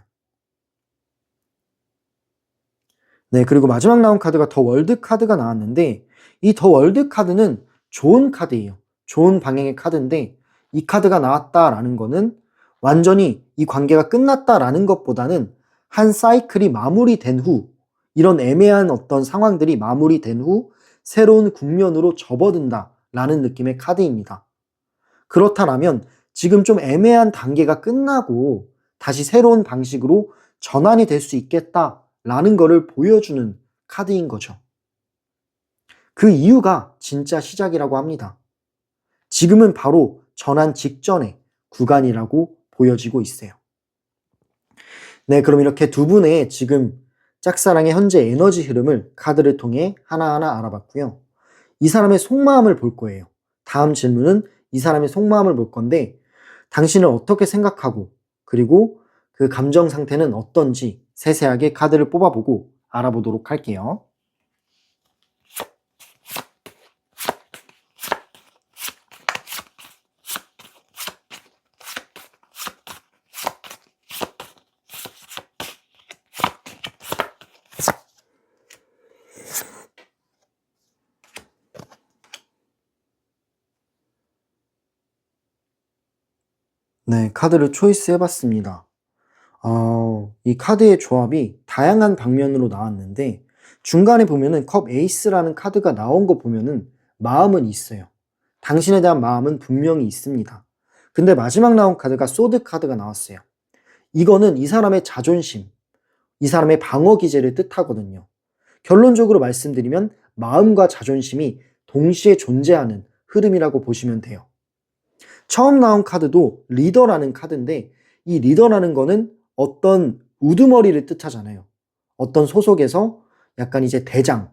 네, 그리고 마지막 나온 카드가 더 월드 카드가 나왔는데 이 더 월드 카드는 좋은 카드예요. 좋은 방향의 카드인데 이 카드가 나왔다라는 거는 완전히 이 관계가 끝났다라는 것보다는 한 사이클이 마무리된 후 이런 애매한 어떤 상황들이 마무리된 후 새로운 국면으로 접어든다라는 느낌의 카드입니다. 그렇다면 지금 좀 애매한 단계가 끝나고 다시 새로운 방식으로 전환이 될 수 있겠다라는 거를 보여주는 카드인 거죠. 그 이유가 진짜 시작이라고 합니다. 지금은 바로 전환 직전의 구간이라고 보여지고 있어요. 네, 그럼 이렇게 두 분의 지금 짝사랑의 현재 에너지 흐름을 카드를 통해 하나하나 알아봤고요. 이 사람의 속마음을 볼 거예요. 다음 질문은 이 사람의 속마음을 볼 건데 당신을 어떻게 생각하고 그리고 그 감정 상태는 어떤지 세세하게 카드를 뽑아보고 알아보도록 할게요. 네, 카드를 초이스 해봤습니다. 이 카드의 조합이 다양한 방면으로 나왔는데 중간에 보면은 컵 에이스라는 카드가 나온 거 보면은 마음은 있어요. 당신에 대한 마음은 분명히 있습니다. 근데 마지막 나온 카드가 소드 카드가 나왔어요. 이거는 이 사람의 자존심, 이 사람의 방어 기제를 뜻하거든요. 결론적으로 말씀드리면 마음과 자존심이 동시에 존재하는 흐름이라고 보시면 돼요. 처음 나온 카드도 리더라는 카드인데 이 리더라는 거는 어떤 우두머리를 뜻하잖아요. 어떤 소속에서 약간 이제 대장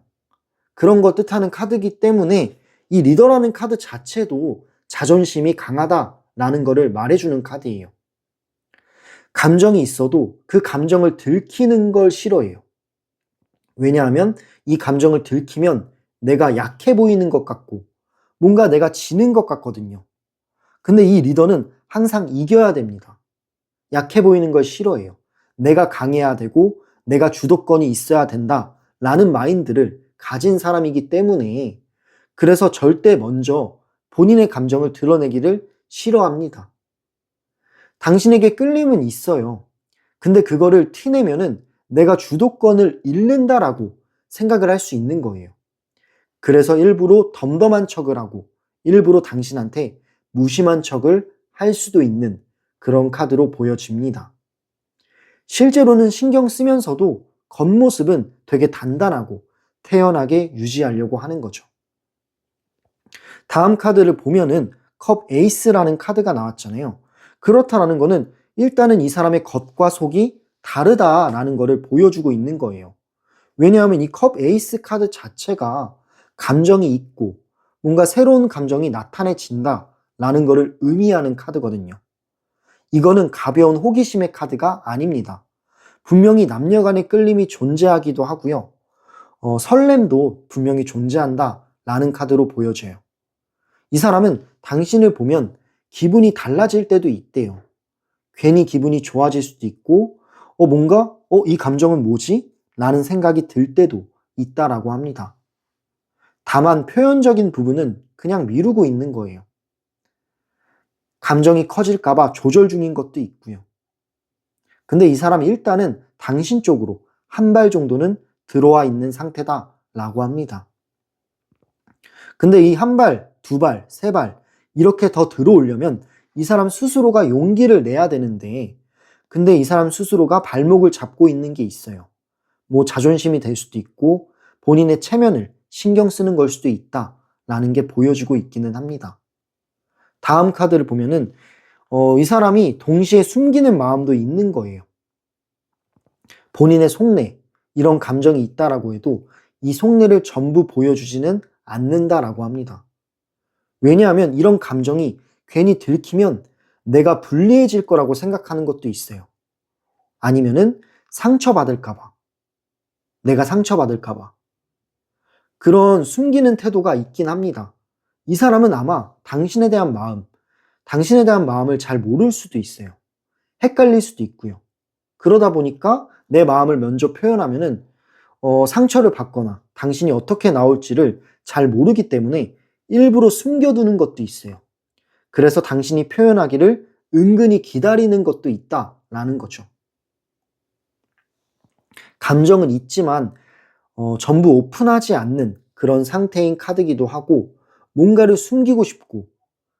그런 거 뜻하는 카드이기 때문에 이 리더라는 카드 자체도 자존심이 강하다라는 거를 말해주는 카드예요. 감정이 있어도 그 감정을 들키는 걸 싫어해요. 왜냐하면 이 감정을 들키면 내가 약해 보이는 것 같고 뭔가 내가 지는 것 같거든요. 근데 이 리더는 항상 이겨야 됩니다. 약해 보이는 걸 싫어해요. 내가 강해야 되고 내가 주도권이 있어야 된다라는 마인드를 가진 사람이기 때문에 그래서 절대 먼저 본인의 감정을 드러내기를 싫어합니다. 당신에게 끌림은 있어요. 근데 그거를 티내면은 내가 주도권을 잃는다라고 생각을 할 수 있는 거예요. 그래서 일부러 덤덤한 척을 하고 일부러 당신한테 무심한 척을 할 수도 있는 그런 카드로 보여집니다. 실제로는 신경 쓰면서도 겉모습은 되게 단단하고 태연하게 유지하려고 하는 거죠. 다음 카드를 보면은 컵 에이스라는 카드가 나왔잖아요. 그렇다라는 거는 일단은 이 사람의 겉과 속이 다르다라는 거를 보여주고 있는 거예요. 왜냐하면 이 컵 에이스 카드 자체가 감정이 있고 뭔가 새로운 감정이 나타내진다라는 거를 의미하는 카드거든요. 이거는 가벼운 호기심의 카드가 아닙니다. 분명히 남녀 간의 끌림이 존재하기도 하고요. 설렘도 분명히 존재한다라는 카드로 보여져요. 이 사람은 당신을 보면 기분이 달라질 때도 있대요. 괜히 기분이 좋아질 수도 있고, 뭔가, 이 감정은 뭐지? 라는 생각이 들 때도 있다라고 합니다. 다만 표현적인 부분은 그냥 미루고 있는 거예요. 감정이 커질까봐 조절 중인 것도 있고요. 근데 이 사람이 일단은 당신 쪽으로 한 발 정도는 들어와 있는 상태다라고 합니다. 근데 이 한 발, 두 발, 세 발 이렇게 더 들어오려면 이 사람 스스로가 용기를 내야 되는데 근데 이 사람 스스로가 발목을 잡고 있는 게 있어요. 뭐 자존심이 될 수도 있고 본인의 체면을 신경 쓰는 걸 수도 있다라는 게 보여지고 있기는 합니다. 다음 카드를 보면은 이 사람이 동시에 숨기는 마음도 있는 거예요. 본인의 속내, 이런 감정이 있다라고 해도 이 속내를 전부 보여주지는 않는다라고 합니다. 왜냐하면 이런 감정이 괜히 들키면 내가 불리해질 거라고 생각하는 것도 있어요. 아니면은 상처받을까봐, 내가 상처받을까봐. 그런 숨기는 태도가 있긴 합니다. 이 사람은 아마 당신에 대한 마음을 잘 모를 수도 있어요. 헷갈릴 수도 있고요. 그러다 보니까 내 마음을 먼저 표현하면은 상처를 받거나 당신이 어떻게 나올지를 잘 모르기 때문에 일부러 숨겨두는 것도 있어요. 그래서 당신이 표현하기를 은근히 기다리는 것도 있다라는 거죠. 감정은 있지만 전부 오픈하지 않는 그런 상태인 카드이기도 하고 뭔가를 숨기고 싶고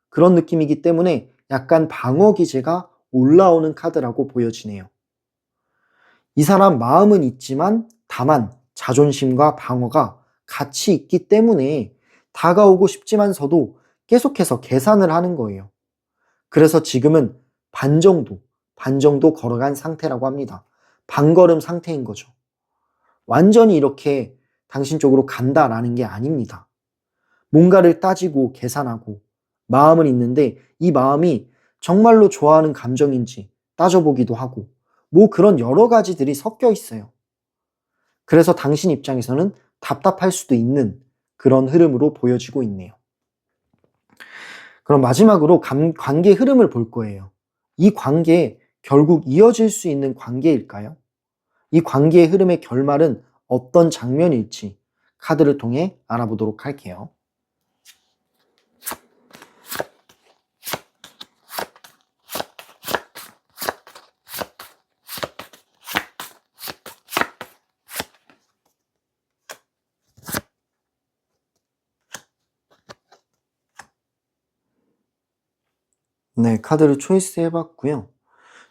그런 느낌이기 때문에 약간 방어 기제가 올라오는 카드라고 보여지네요. 이 사람 마음은 있지만 다만 자존심과 방어가 같이 있기 때문에 다가오고 싶지만서도 계속해서 계산을 하는 거예요. 그래서 지금은 반 정도 걸어간 상태라고 합니다. 반걸음 상태인 거죠. 완전히 이렇게 당신 쪽으로 간다라는 게 아닙니다. 뭔가를 따지고 계산하고 마음은 있는데 이 마음이 정말로 좋아하는 감정인지 따져보기도 하고 뭐 그런 여러 가지들이 섞여 있어요. 그래서 당신 입장에서는 답답할 수도 있는 그런 흐름으로 보여지고 있네요. 그럼 마지막으로 관계 흐름을 볼 거예요. 이 관계 결국 이어질 수 있는 관계일까요? 이 관계의 흐름의 결말은 어떤 장면일지 카드를 통해 알아보도록 할게요. 네, 카드를 초이스 해봤고요.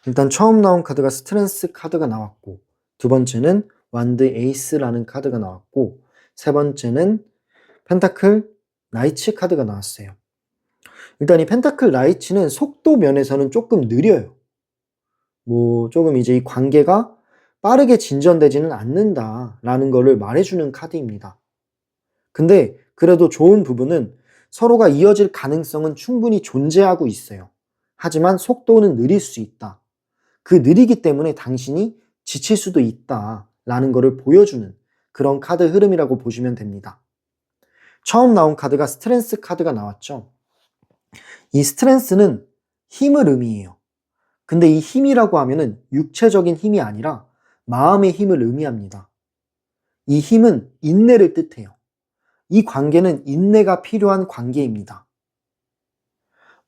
일단 처음 나온 카드가 스트렝스 카드가 나왔고, 두 번째는 완드 에이스라는 카드가 나왔고, 세 번째는 펜타클 나이츠 카드가 나왔어요. 일단 이 펜타클 나이츠는 속도 면에서는 조금 느려요. 뭐 조금 이제 이 관계가 빠르게 진전되지는 않는다라는 거를 말해주는 카드입니다. 근데 그래도 좋은 부분은 서로가 이어질 가능성은 충분히 존재하고 있어요. 하지만 속도는 느릴 수 있다. 그 느리기 때문에 당신이 지칠 수도 있다라는 것을 보여주는 그런 카드 흐름이라고 보시면 됩니다. 처음 나온 카드가 스트렝스 카드가 나왔죠. 이 스트렝스는 힘을 의미해요. 근데 이 힘이라고 하면은 육체적인 힘이 아니라 마음의 힘을 의미합니다. 이 힘은 인내를 뜻해요. 이 관계는 인내가 필요한 관계입니다.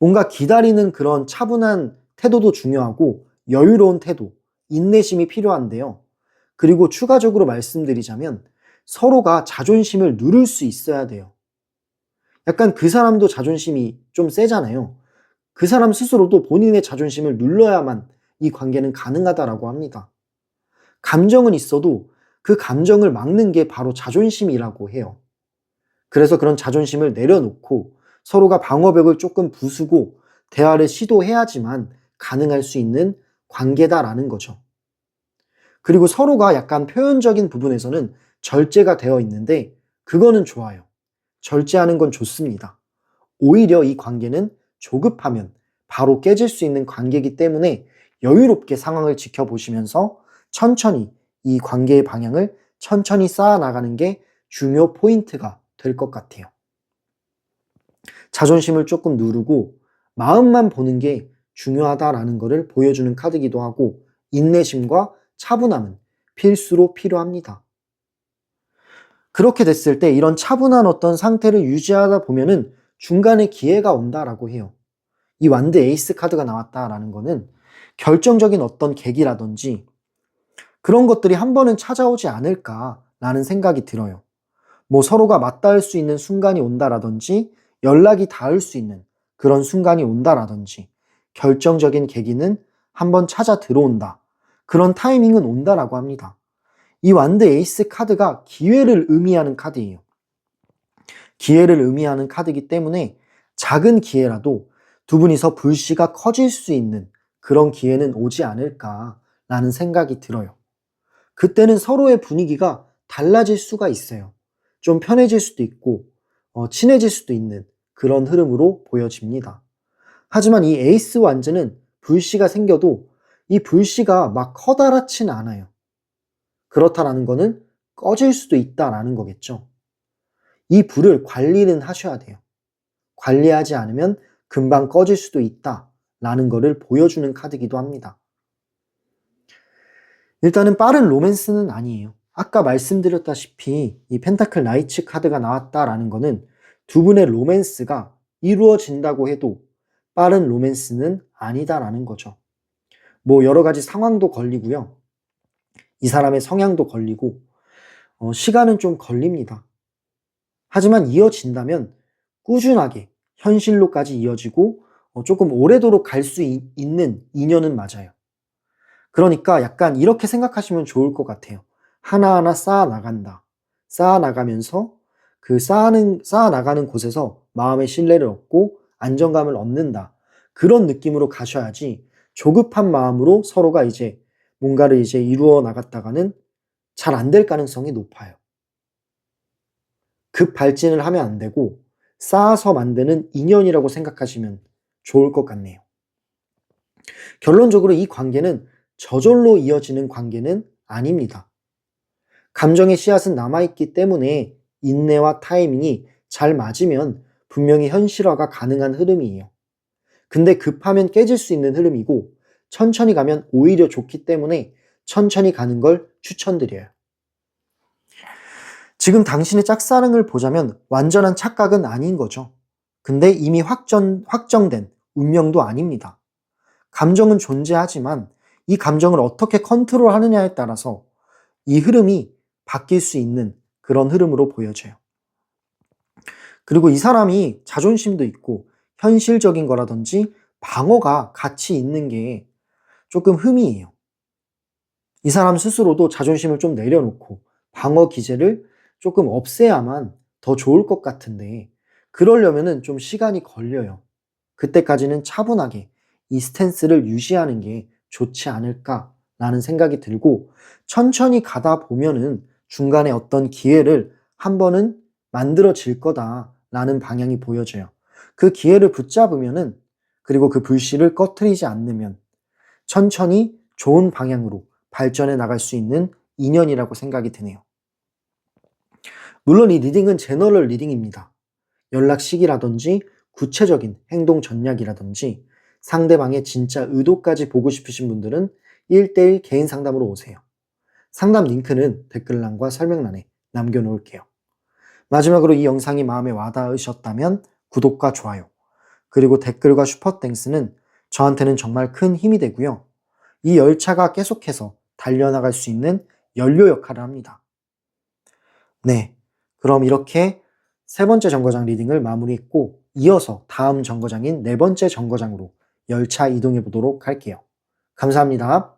뭔가 기다리는 그런 차분한 태도도 중요하고 여유로운 태도, 인내심이 필요한데요. 그리고 추가적으로 말씀드리자면 서로가 자존심을 누를 수 있어야 돼요. 약간 그 사람도 자존심이 좀 세잖아요. 그 사람 스스로도 본인의 자존심을 눌러야만 이 관계는 가능하다라고 합니다. 감정은 있어도 그 감정을 막는 게 바로 자존심이라고 해요. 그래서 그런 자존심을 내려놓고 서로가 방어벽을 조금 부수고 대화를 시도해야지만 가능할 수 있는 관계다라는 거죠. 그리고 서로가 약간 표현적인 부분에서는 절제가 되어 있는데 그거는 좋아요. 절제하는 건 좋습니다. 오히려 이 관계는 조급하면 바로 깨질 수 있는 관계이기 때문에 여유롭게 상황을 지켜보시면서 천천히 이 관계의 방향을 천천히 쌓아나가는 게 중요 포인트가 될 것 같아요. 자존심을 조금 누르고 마음만 보는 게 중요하다라는 것을 보여주는 카드이기도 하고 인내심과 차분함은 필수로 필요합니다. 그렇게 됐을 때 이런 차분한 어떤 상태를 유지하다 보면은 중간에 기회가 온다라고 해요. 이 완드 에이스 카드가 나왔다라는 거는 결정적인 어떤 계기라든지 그런 것들이 한 번은 찾아오지 않을까라는 생각이 들어요. 뭐 서로가 맞닿을 수 있는 순간이 온다라든지 연락이 닿을 수 있는 그런 순간이 온다라든지 결정적인 계기는 한번 찾아 들어온다. 그런 타이밍은 온다라고 합니다. 이 완드 에이스 카드가 기회를 의미하는 카드예요. 기회를 의미하는 카드이기 때문에 작은 기회라도 두 분이서 불씨가 커질 수 있는 그런 기회는 오지 않을까라는 생각이 들어요. 그때는 서로의 분위기가 달라질 수가 있어요. 좀 편해질 수도 있고 친해질 수도 있는 그런 흐름으로 보여집니다. 하지만 이 에이스 완즈는 불씨가 생겨도 이 불씨가 막 커다랗진 않아요. 그렇다라는 거는 꺼질 수도 있다라는 거겠죠. 이 불을 관리는 하셔야 돼요. 관리하지 않으면 금방 꺼질 수도 있다라는 거를 보여주는 카드이기도 합니다. 일단은 빠른 로맨스는 아니에요. 아까 말씀드렸다시피 이 펜타클 나이츠 카드가 나왔다라는 거는 두 분의 로맨스가 이루어진다고 해도 빠른 로맨스는 아니다라는 거죠. 뭐 여러 가지 상황도 걸리고요. 이 사람의 성향도 걸리고 시간은 좀 걸립니다. 하지만 이어진다면 꾸준하게 현실로까지 이어지고 조금 오래도록 갈 수 있는 인연은 맞아요. 그러니까 약간 이렇게 생각하시면 좋을 것 같아요. 하나하나 쌓아나간다. 쌓아나가면서 그 쌓아나가는 곳에서 마음의 신뢰를 얻고 안정감을 얻는다. 그런 느낌으로 가셔야지 조급한 마음으로 서로가 이제 뭔가를 이제 이루어 나갔다가는 잘 안 될 가능성이 높아요. 급 발진을 하면 안 되고 쌓아서 만드는 인연이라고 생각하시면 좋을 것 같네요. 결론적으로 이 관계는 저절로 이어지는 관계는 아닙니다. 감정의 씨앗은 남아있기 때문에 인내와 타이밍이 잘 맞으면 분명히 현실화가 가능한 흐름이에요. 근데 급하면 깨질 수 있는 흐름이고 천천히 가면 오히려 좋기 때문에 천천히 가는 걸 추천드려요. 지금 당신의 짝사랑을 보자면 완전한 착각은 아닌 거죠. 근데 이미 확정된 운명도 아닙니다. 감정은 존재하지만 이 감정을 어떻게 컨트롤하느냐에 따라서 이 흐름이 바뀔 수 있는 그런 흐름으로 보여져요. 그리고 이 사람이 자존심도 있고 현실적인 거라든지 방어가 같이 있는 게 조금 흠이에요. 이 사람 스스로도 자존심을 좀 내려놓고 방어 기제를 조금 없애야만 더 좋을 것 같은데 그러려면은 좀 시간이 걸려요. 그때까지는 차분하게 이 스탠스를 유지하는 게 좋지 않을까라는 생각이 들고 천천히 가다 보면은 중간에 어떤 기회를 한 번은 만들어질 거다라는 방향이 보여져요. 그 기회를 붙잡으면은 그리고 그 불씨를 꺼트리지 않으면 천천히 좋은 방향으로 발전해 나갈 수 있는 인연이라고 생각이 드네요. 물론 이 리딩은 제너럴 리딩입니다. 연락 시기라든지 구체적인 행동 전략이라든지 상대방의 진짜 의도까지 보고 싶으신 분들은 1대1 개인 상담으로 오세요. 상담 링크는 댓글란과 설명란에 남겨놓을게요. 마지막으로 이 영상이 마음에 와닿으셨다면 구독과 좋아요, 그리고 댓글과 슈퍼땡스는 저한테는 정말 큰 힘이 되고요. 이 열차가 계속해서 달려나갈 수 있는 연료 역할을 합니다. 네, 그럼 이렇게 세 번째 정거장 리딩을 마무리했고 이어서 다음 정거장인 네 번째 정거장으로 열차 이동해 보도록 할게요. 감사합니다.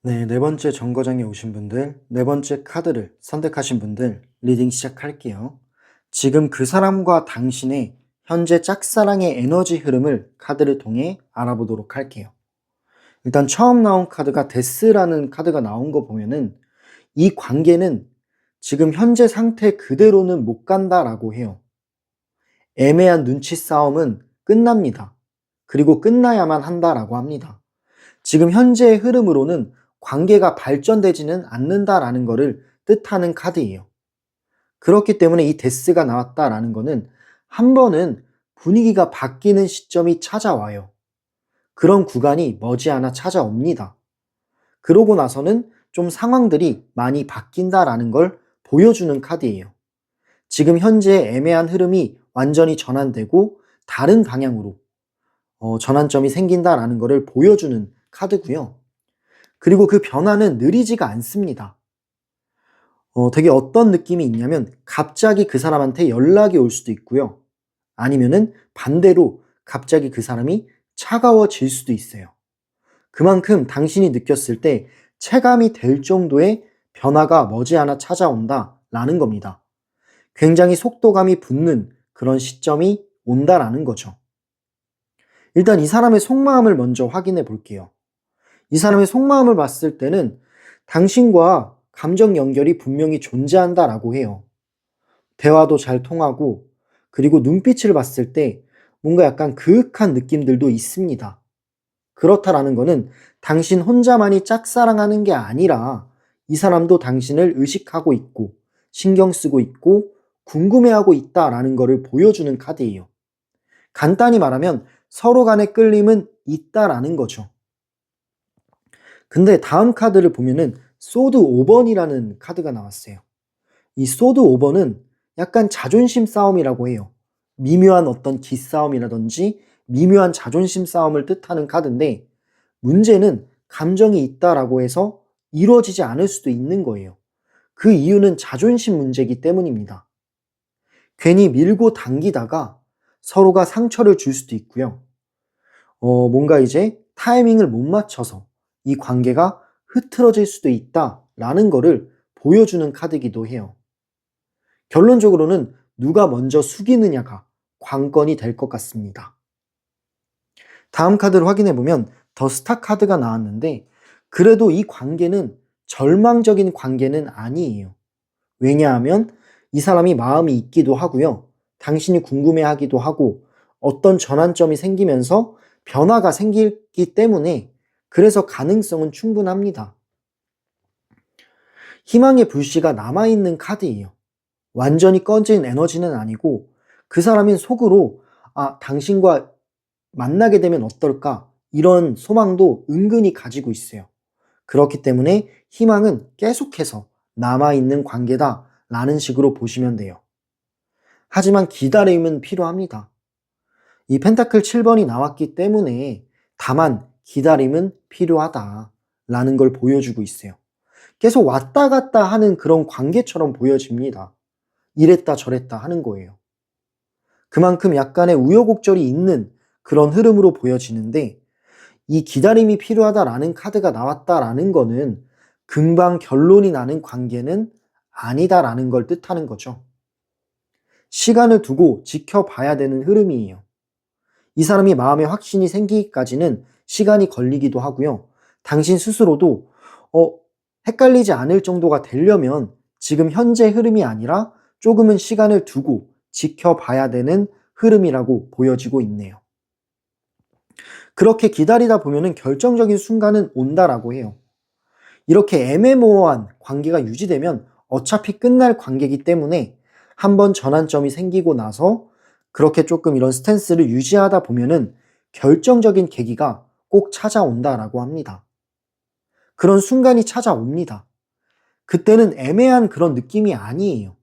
네, 네 번째 정거장에 오신 분들, 네 번째 카드를 선택하신 분들 리딩 시작할게요. 지금 그 사람과 당신의 현재 짝사랑의 에너지 흐름을 카드를 통해 알아보도록 할게요. 일단 처음 나온 카드가 데스라는 카드가 나온 거 보면은 이 관계는 지금 현재 상태 그대로는 못 간다라고 해요. 애매한 눈치 싸움은 끝납니다. 그리고 끝나야만 한다라고 합니다. 지금 현재의 흐름으로는 관계가 발전되지는 않는다라는 것을 뜻하는 카드예요. 그렇기 때문에 이 데스가 나왔다라는 것은 한 번은 분위기가 바뀌는 시점이 찾아와요. 그런 구간이 머지않아 찾아옵니다. 그러고 나서는 좀 상황들이 많이 바뀐다라는 걸 보여주는 카드예요. 지금 현재의 애매한 흐름이 완전히 전환되고 다른 방향으로 전환점이 생긴다라는 것을 보여주는 카드고요. 그리고 그 변화는 느리지가 않습니다. 되게 어떤 느낌이 있냐면 갑자기 그 사람한테 연락이 올 수도 있고요. 아니면은 반대로 갑자기 그 사람이 차가워질 수도 있어요. 그만큼 당신이 느꼈을 때 체감이 될 정도의 변화가 머지않아 찾아온다라는 겁니다. 굉장히 속도감이 붙는 그런 시점이 온다라는 거죠. 일단 이 사람의 속마음을 먼저 확인해 볼게요. 이 사람의 속마음을 봤을 때는 당신과 감정 연결이 분명히 존재한다라고 해요. 대화도 잘 통하고, 그리고 눈빛을 봤을 때 뭔가 약간 그윽한 느낌들도 있습니다. 그렇다라는 거는 당신 혼자만이 짝사랑하는 게 아니라 이 사람도 당신을 의식하고 있고, 신경 쓰고 있고, 궁금해하고 있다라는 것을 보여주는 카드예요. 간단히 말하면 서로 간의 끌림은 있다라는 거죠. 근데 다음 카드를 보면은 소드 5번이라는 카드가 나왔어요. 이 소드 5번은 약간 자존심 싸움이라고 해요. 미묘한 어떤 기싸움이라든지 미묘한 자존심 싸움을 뜻하는 카드인데, 문제는 감정이 있다라고 해서 이루어지지 않을 수도 있는 거예요. 그 이유는 자존심 문제이기 때문입니다. 괜히 밀고 당기다가 서로가 상처를 줄 수도 있고요. 뭔가 이제 타이밍을 못 맞춰서 이 관계가 흐트러질 수도 있다라는 거를 보여주는 카드이기도 해요. 결론적으로는 누가 먼저 숙이느냐가 관건이 될 것 같습니다. 다음 카드를 확인해 보면 더 스타 카드가 나왔는데, 그래도 이 관계는 절망적인 관계는 아니에요. 왜냐하면 이 사람이 마음이 있기도 하고요. 당신이 궁금해하기도 하고, 어떤 전환점이 생기면서 변화가 생기기 때문에 그래서 가능성은 충분합니다. 희망의 불씨가 남아있는 카드예요. 완전히 꺼진 에너지는 아니고 그 사람인 속으로 당신과 만나게 되면 어떨까? 이런 소망도 은근히 가지고 있어요. 그렇기 때문에 희망은 계속해서 남아있는 관계다라는 식으로 보시면 돼요. 하지만 기다림은 필요합니다. 이 펜타클 7번이 나왔기 때문에 다만 기다림은 필요하다라는 걸 보여주고 있어요. 계속 왔다 갔다 하는 그런 관계처럼 보여집니다. 이랬다 저랬다 하는 거예요. 그만큼 약간의 우여곡절이 있는 그런 흐름으로 보여지는데, 이 기다림이 필요하다라는 카드가 나왔다라는 거는 금방 결론이 나는 관계는 아니다라는 걸 뜻하는 거죠. 시간을 두고 지켜봐야 되는 흐름이에요. 이 사람이 마음에 확신이 생기기까지는 시간이 걸리기도 하고요. 당신 스스로도 헷갈리지 않을 정도가 되려면 지금 현재 흐름이 아니라 조금은 시간을 두고 지켜봐야 되는 흐름이라고 보여지고 있네요. 그렇게 기다리다 보면은 결정적인 순간은 온다라고 해요. 이렇게 애매모호한 관계가 유지되면 어차피 끝날 관계이기 때문에 한번 전환점이 생기고 나서 그렇게 조금 이런 스탠스를 유지하다 보면은 결정적인 계기가 꼭 찾아온다라고 합니다. 그런 순간이 찾아옵니다. 그때는 애매한 그런 느낌이 아니에요.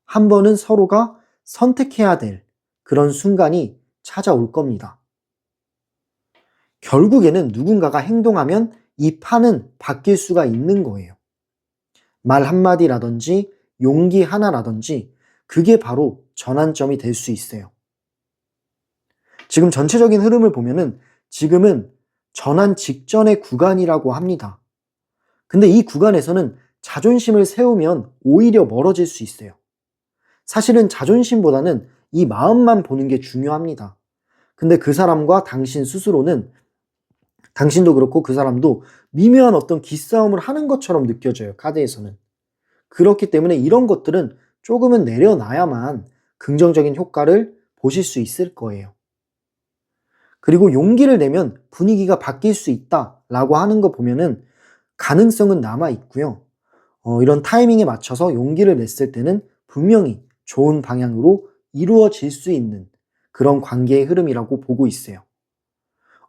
한 번은 서로가 선택해야 될 그런 순간이 찾아올 겁니다. 결국에는 누군가가 행동하면 이 판은 바뀔 수가 있는 거예요. 말 한마디라든지 용기 하나라든지 그게 바로 전환점이 될 수 있어요. 지금 전체적인 흐름을 보면은 지금은 전환 직전의 구간이라고 합니다. 근데 이 구간에서는 자존심을 세우면 오히려 멀어질 수 있어요. 사실은 자존심보다는 이 마음만 보는 게 중요합니다. 근데 그 사람과 당신 스스로는, 당신도 그렇고 그 사람도 미묘한 어떤 기싸움을 하는 것처럼 느껴져요, 카드에서는. 그렇기 때문에 이런 것들은 조금은 내려놔야만 긍정적인 효과를 보실 수 있을 거예요. 그리고 용기를 내면 분위기가 바뀔 수 있다라고 하는 거 보면은 가능성은 남아 있고요. 이런 타이밍에 맞춰서 용기를 냈을 때는 분명히 좋은 방향으로 이루어질 수 있는 그런 관계의 흐름이라고 보고 있어요.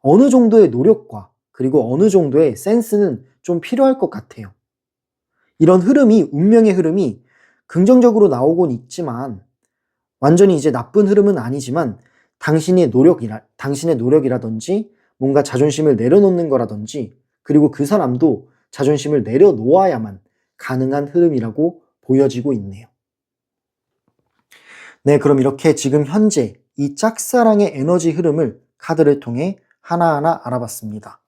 어느 정도의 노력과 그리고 어느 정도의 센스는 좀 필요할 것 같아요. 이런 흐름이, 운명의 흐름이 긍정적으로 나오곤 있지만 완전히 이제 나쁜 흐름은 아니지만 당신의 노력이라든지 뭔가 자존심을 내려놓는 거라든지 그리고 그 사람도 자존심을 내려놓아야만 가능한 흐름이라고 보여지고 있네요. 네, 그럼 이렇게 지금 현재 이 짝사랑의 에너지 흐름을 카드를 통해 하나하나 알아봤습니다.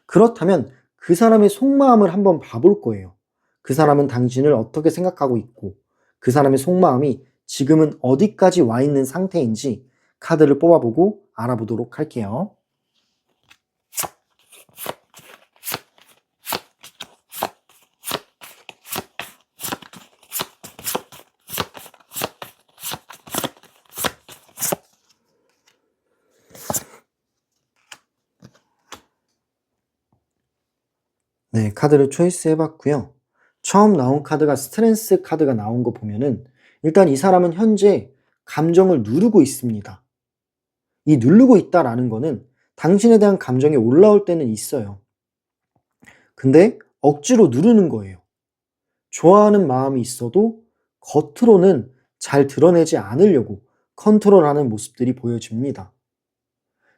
그렇다면 그 사람의 속마음을 한번 봐볼 거예요. 그 사람은 당신을 어떻게 생각하고 있고 그 사람의 속마음이 지금은 어디까지 와 있는 상태인지 카드를 뽑아보고 알아보도록 할게요. 네, 카드를 초이스 해봤고요. 처음 나온 카드가 스트렝스 카드가 나온 거 보면은 일단 이 사람은 현재 감정을 누르고 있습니다. 이 누르고 있다라는 거는 당신에 대한 감정이 올라올 때는 있어요. 근데 억지로 누르는 거예요. 좋아하는 마음이 있어도 겉으로는 잘 드러내지 않으려고 컨트롤하는 모습들이 보여집니다.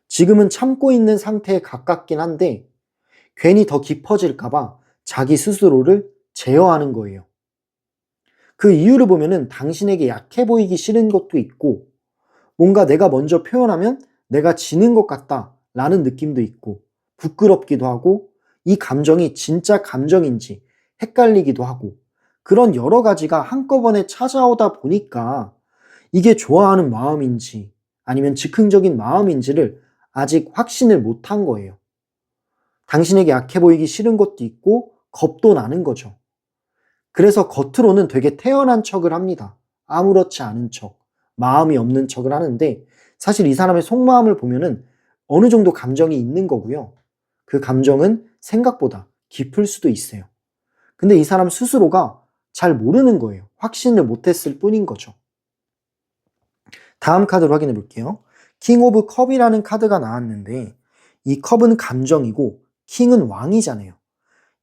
지금은 참고 있는 상태에 가깝긴 한데 괜히 더 깊어질까봐 자기 스스로를 제어하는 거예요. 그 이유를 보면은 당신에게 약해 보이기 싫은 것도 있고 뭔가 내가 먼저 표현하면 내가 지는 것 같다 라는 느낌도 있고 부끄럽기도 하고 이 감정이 진짜 감정인지 헷갈리기도 하고 그런 여러 가지가 한꺼번에 찾아오다 보니까 이게 좋아하는 마음인지 아니면 즉흥적인 마음인지를 아직 확신을 못한 거예요. 당신에게 약해 보이기 싫은 것도 있고 겁도 나는 거죠. 그래서 겉으로는 되게 태연한 척을 합니다. 아무렇지 않은 척, 마음이 없는 척을 하는데 사실 이 사람의 속마음을 보면은 어느 정도 감정이 있는 거고요. 그 감정은 생각보다 깊을 수도 있어요. 근데 이 사람 스스로가 잘 모르는 거예요. 확신을 못했을 뿐인 거죠. 다음 카드로 확인해 볼게요. 킹 오브 컵이라는 카드가 나왔는데 이 컵은 감정이고 킹은 왕이잖아요.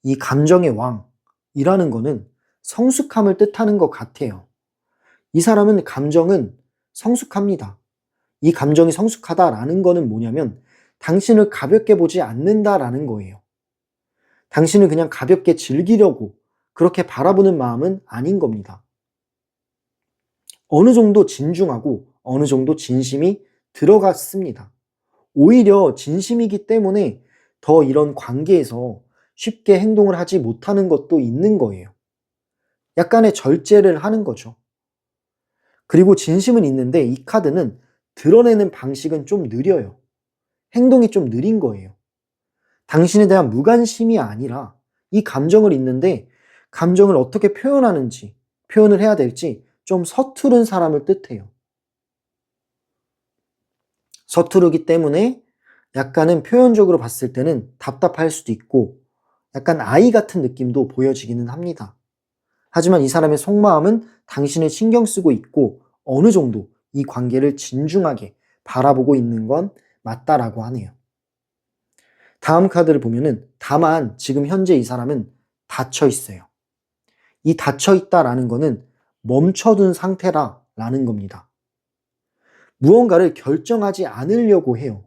이 감정의 왕이라는 거는 성숙함을 뜻하는 것 같아요. 이 사람은 감정은 성숙합니다. 이 감정이 성숙하다라는 거는 뭐냐면 당신을 가볍게 보지 않는다라는 거예요. 당신을 그냥 가볍게 즐기려고 그렇게 바라보는 마음은 아닌 겁니다. 어느 정도 진중하고 어느 정도 진심이 들어갔습니다. 오히려 진심이기 때문에 더 이런 관계에서 쉽게 행동을 하지 못하는 것도 있는 거예요. 약간의 절제를 하는 거죠. 그리고 진심은 있는데 이 카드는 드러내는 방식은 좀 느려요. 행동이 좀 느린 거예요. 당신에 대한 무관심이 아니라 이 감정을 있는데 감정을 어떻게 표현하는지, 표현을 해야 될지 좀 서투른 사람을 뜻해요. 서투르기 때문에 약간은 표현적으로 봤을 때는 답답할 수도 있고 약간 아이 같은 느낌도 보여지기는 합니다. 하지만 이 사람의 속마음은 당신을 신경 쓰고 있고 어느 정도 이 관계를 진중하게 바라보고 있는 건 맞다라고 하네요. 다음 카드를 보면은 다만 지금 현재 이 사람은 닫혀 있어요. 이 닫혀 있다라는 거는 멈춰둔 상태라는 겁니다. 무언가를 결정하지 않으려고 해요.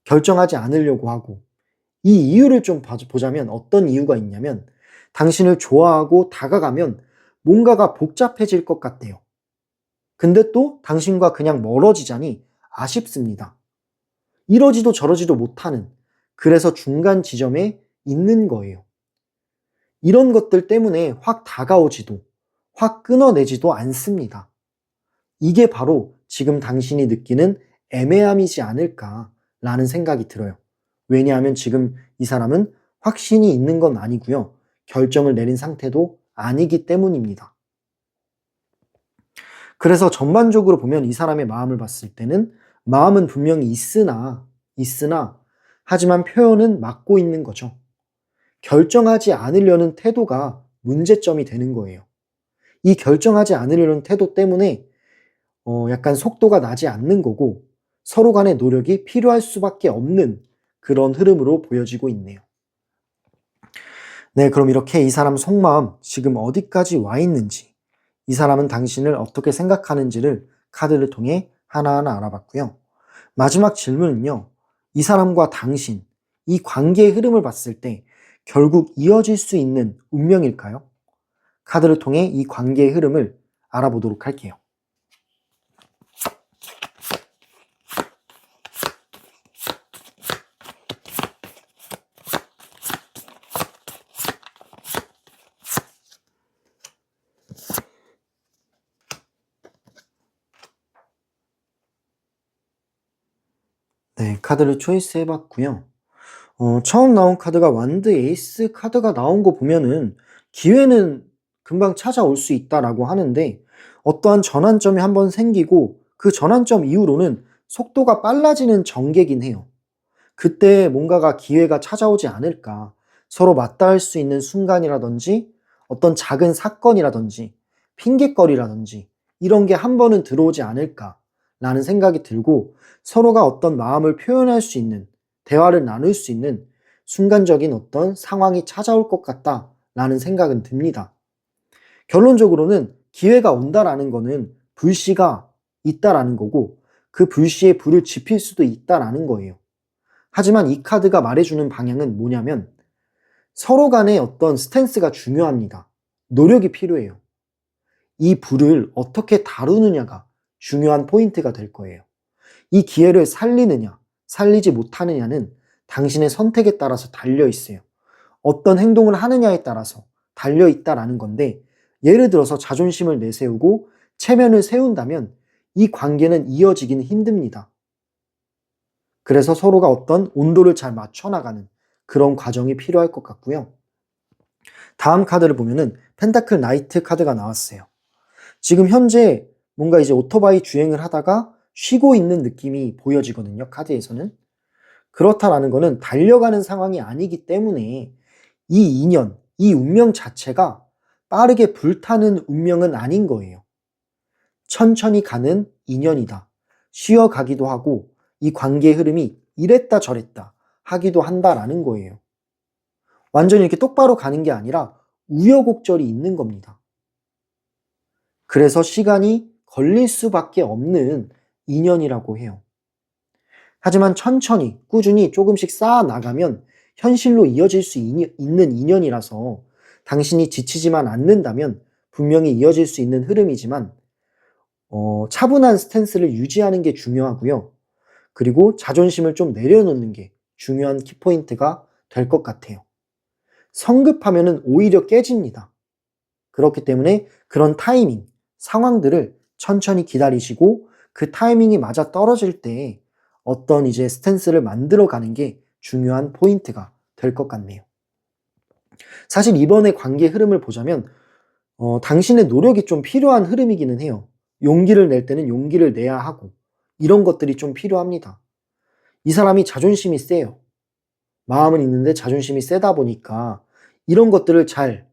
결정하지 않으려고 하고 이 이유를 좀 보자면 어떤 이유가 있냐면 당신을 좋아하고 다가가면 뭔가가 복잡해질 것 같대요. 근데 또 당신과 그냥 멀어지자니 아쉽습니다. 이러지도 저러지도 못하는 그래서 중간 지점에 있는 거예요. 이런 것들 때문에 확 다가오지도 확 끊어내지도 않습니다. 이게 바로 지금 당신이 느끼는 애매함이지 않을까라는 생각이 들어요. 왜냐하면 지금 이 사람은 확신이 있는 건 아니고요. 결정을 내린 상태도 아니기 때문입니다. 그래서 전반적으로 보면 이 사람의 마음을 봤을 때는 마음은 분명히 있으나 하지만 표현은 막고 있는 거죠. 결정하지 않으려는 태도가 문제점이 되는 거예요. 이 결정하지 않으려는 태도 때문에 약간 속도가 나지 않는 거고 서로 간의 노력이 필요할 수밖에 없는 그런 흐름으로 보여지고 있네요. 네, 그럼 이렇게 이 사람 속마음 지금 어디까지 와 있는지, 이 사람은 당신을 어떻게 생각하는지를 카드를 통해 하나하나 알아봤고요. 마지막 질문은요. 이 사람과 당신, 이 관계의 흐름을 봤을 때 결국 이어질 수 있는 운명일까요? 카드를 통해 이 관계의 흐름을 알아보도록 할게요. 네, 카드를 초이스 해봤고요. 처음 나온 카드가 완드 에이스 카드가 나온 거 보면은 기회는 금방 찾아올 수 있다라고 하는데, 어떠한 전환점이 한번 생기고 그 전환점 이후로는 속도가 빨라지는 전개긴 해요. 그때 뭔가가 기회가 찾아오지 않을까. 서로 맞닿을 수 있는 순간이라든지 어떤 작은 사건이라든지 핑곗거리라든지 이런 게 한 번은 들어오지 않을까라는 생각이 들고, 서로가 어떤 마음을 표현할 수 있는, 대화를 나눌 수 있는 순간적인 어떤 상황이 찾아올 것 같다라는 생각은 듭니다. 결론적으로는 기회가 온다라는 거는 불씨가 있다라는 거고, 그 불씨에 불을 지필 수도 있다라는 거예요. 하지만 이 카드가 말해주는 방향은 뭐냐면, 서로 간의 어떤 스탠스가 중요합니다. 노력이 필요해요. 이 불을 어떻게 다루느냐가 중요한 포인트가 될 거예요. 이 기회를 살리느냐, 살리지 못하느냐는 당신의 선택에 따라서 달려 있어요. 어떤 행동을 하느냐에 따라서 달려 있다라는 건데, 예를 들어서 자존심을 내세우고 체면을 세운다면 이 관계는 이어지기는 힘듭니다. 그래서 서로가 어떤 온도를 잘 맞춰나가는 그런 과정이 필요할 것 같고요. 다음 카드를 보면은 펜타클 나이트 카드가 나왔어요. 지금 현재 뭔가 이제 오토바이 주행을 하다가 쉬고 있는 느낌이 보여지거든요, 카드에서는. 그렇다라는 거는 달려가는 상황이 아니기 때문에 이 인연, 이 운명 자체가 빠르게 불타는 운명은 아닌 거예요. 천천히 가는 인연이다. 쉬어가기도 하고 이 관계의 흐름이 이랬다 저랬다 하기도 한다라는 거예요. 완전히 이렇게 똑바로 가는 게 아니라 우여곡절이 있는 겁니다. 그래서 시간이 걸릴 수밖에 없는 인연이라고 해요. 하지만 천천히 꾸준히 조금씩 쌓아 나가면 현실로 이어질 수 있는 인연이라서, 당신이 지치지만 않는다면 분명히 이어질 수 있는 흐름이지만 차분한 스탠스를 유지하는 게 중요하고요. 그리고 자존심을 좀 내려놓는 게 중요한 키포인트가 될 것 같아요. 성급하면은 오히려 깨집니다. 그렇기 때문에 그런 타이밍, 상황들을 천천히 기다리시고 그 타이밍이 맞아 떨어질 때 어떤 이제 스탠스를 만들어 가는 게 중요한 포인트가 될 것 같네요. 사실 이번에 관계 흐름을 보자면 당신의 노력이 좀 필요한 흐름이기는 해요. 용기를 낼 때는 용기를 내야 하고 이런 것들이 좀 필요합니다. 이 사람이 자존심이 세요. 마음은 있는데 자존심이 세다 보니까 이런 것들을 잘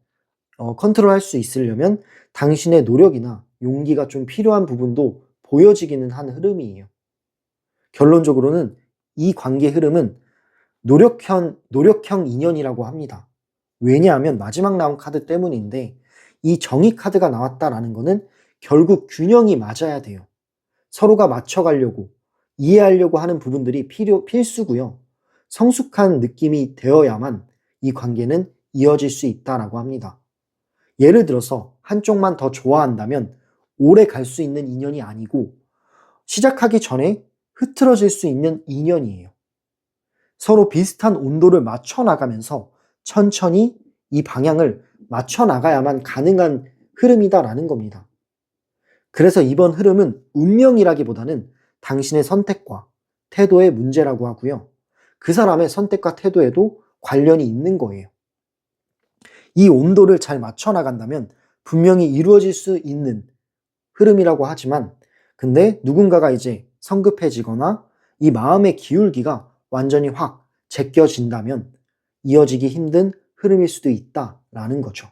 컨트롤할 수 있으려면 당신의 노력이나 용기가 좀 필요한 부분도 보여지기는 한 흐름이에요. 결론적으로는 이 관계 흐름은 노력형 인연이라고 합니다. 왜냐하면 마지막 나온 카드 때문인데, 이 정의 카드가 나왔다라는 거는 결국 균형이 맞아야 돼요. 서로가 맞춰가려고, 이해하려고 하는 부분들이 필수고요. 성숙한 느낌이 되어야만 이 관계는 이어질 수 있다라고 합니다. 예를 들어서 한쪽만 더 좋아한다면 오래 갈 수 있는 인연이 아니고 시작하기 전에 흐트러질 수 있는 인연이에요. 서로 비슷한 온도를 맞춰 나가면서 천천히 이 방향을 맞춰 나가야만 가능한 흐름이다라는 겁니다. 그래서 이번 흐름은 운명이라기보다는 당신의 선택과 태도의 문제라고 하고요. 그 사람의 선택과 태도에도 관련이 있는 거예요. 이 온도를 잘 맞춰 나간다면 분명히 이루어질 수 있는 흐름이라고 하지만, 근데 누군가가 이제 성급해지거나 이 마음의 기울기가 완전히 확 제껴진다면 이어지기 힘든 흐름일 수도 있다라는 거죠.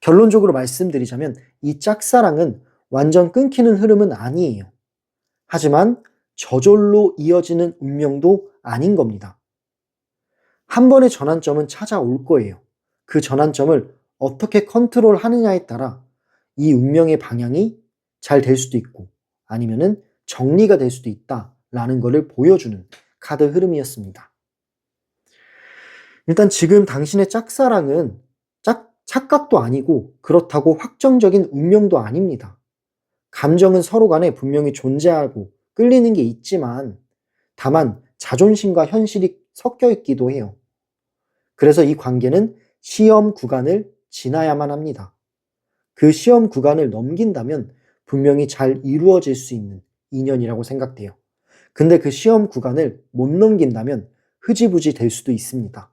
결론적으로 말씀드리자면 이 짝사랑은 완전 끊기는 흐름은 아니에요. 하지만 저절로 이어지는 운명도 아닌 겁니다. 한 번의 전환점은 찾아올 거예요. 그 전환점을 어떻게 컨트롤 하느냐에 따라 이 운명의 방향이 잘 될 수도 있고 아니면은 정리가 될 수도 있다라는 것을 보여주는 카드 흐름이었습니다. 일단 지금 당신의 착각도 아니고 그렇다고 확정적인 운명도 아닙니다. 감정은 서로 간에 분명히 존재하고 끌리는 게 있지만 다만 자존심과 현실이 섞여 있기도 해요. 그래서 이 관계는 시험 구간을 지나야만 합니다. 그 시험 구간을 넘긴다면 분명히 잘 이루어질 수 있는 인연이라고 생각돼요. 근데 그 시험 구간을 못 넘긴다면 흐지부지 될 수도 있습니다.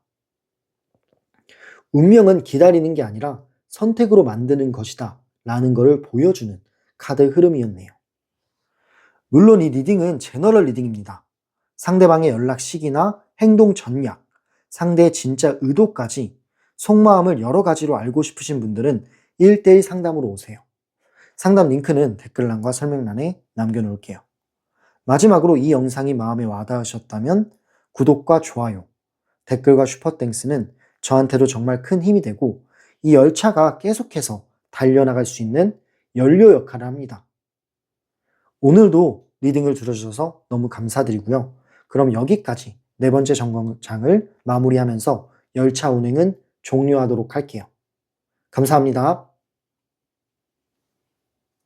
운명은 기다리는 게 아니라 선택으로 만드는 것이다 라는 것을 보여주는 카드 흐름이었네요. 물론 이 리딩은 제너럴 리딩입니다. 상대방의 연락 시기나 행동 전략, 상대의 진짜 의도까지 속마음을 여러 가지로 알고 싶으신 분들은 1대1 상담으로 오세요. 상담 링크는 댓글란과 설명란에 남겨놓을게요. 마지막으로 이 영상이 마음에 와닿으셨다면 구독과 좋아요, 댓글과 슈퍼땡스는 저한테도 정말 큰 힘이 되고 이 열차가 계속해서 달려나갈 수 있는 연료 역할을 합니다. 오늘도 리딩을 들어주셔서 너무 감사드리고요. 그럼 여기까지 4번째 점검장을 마무리하면서 열차 운행은 종료하도록 할게요. 감사합니다.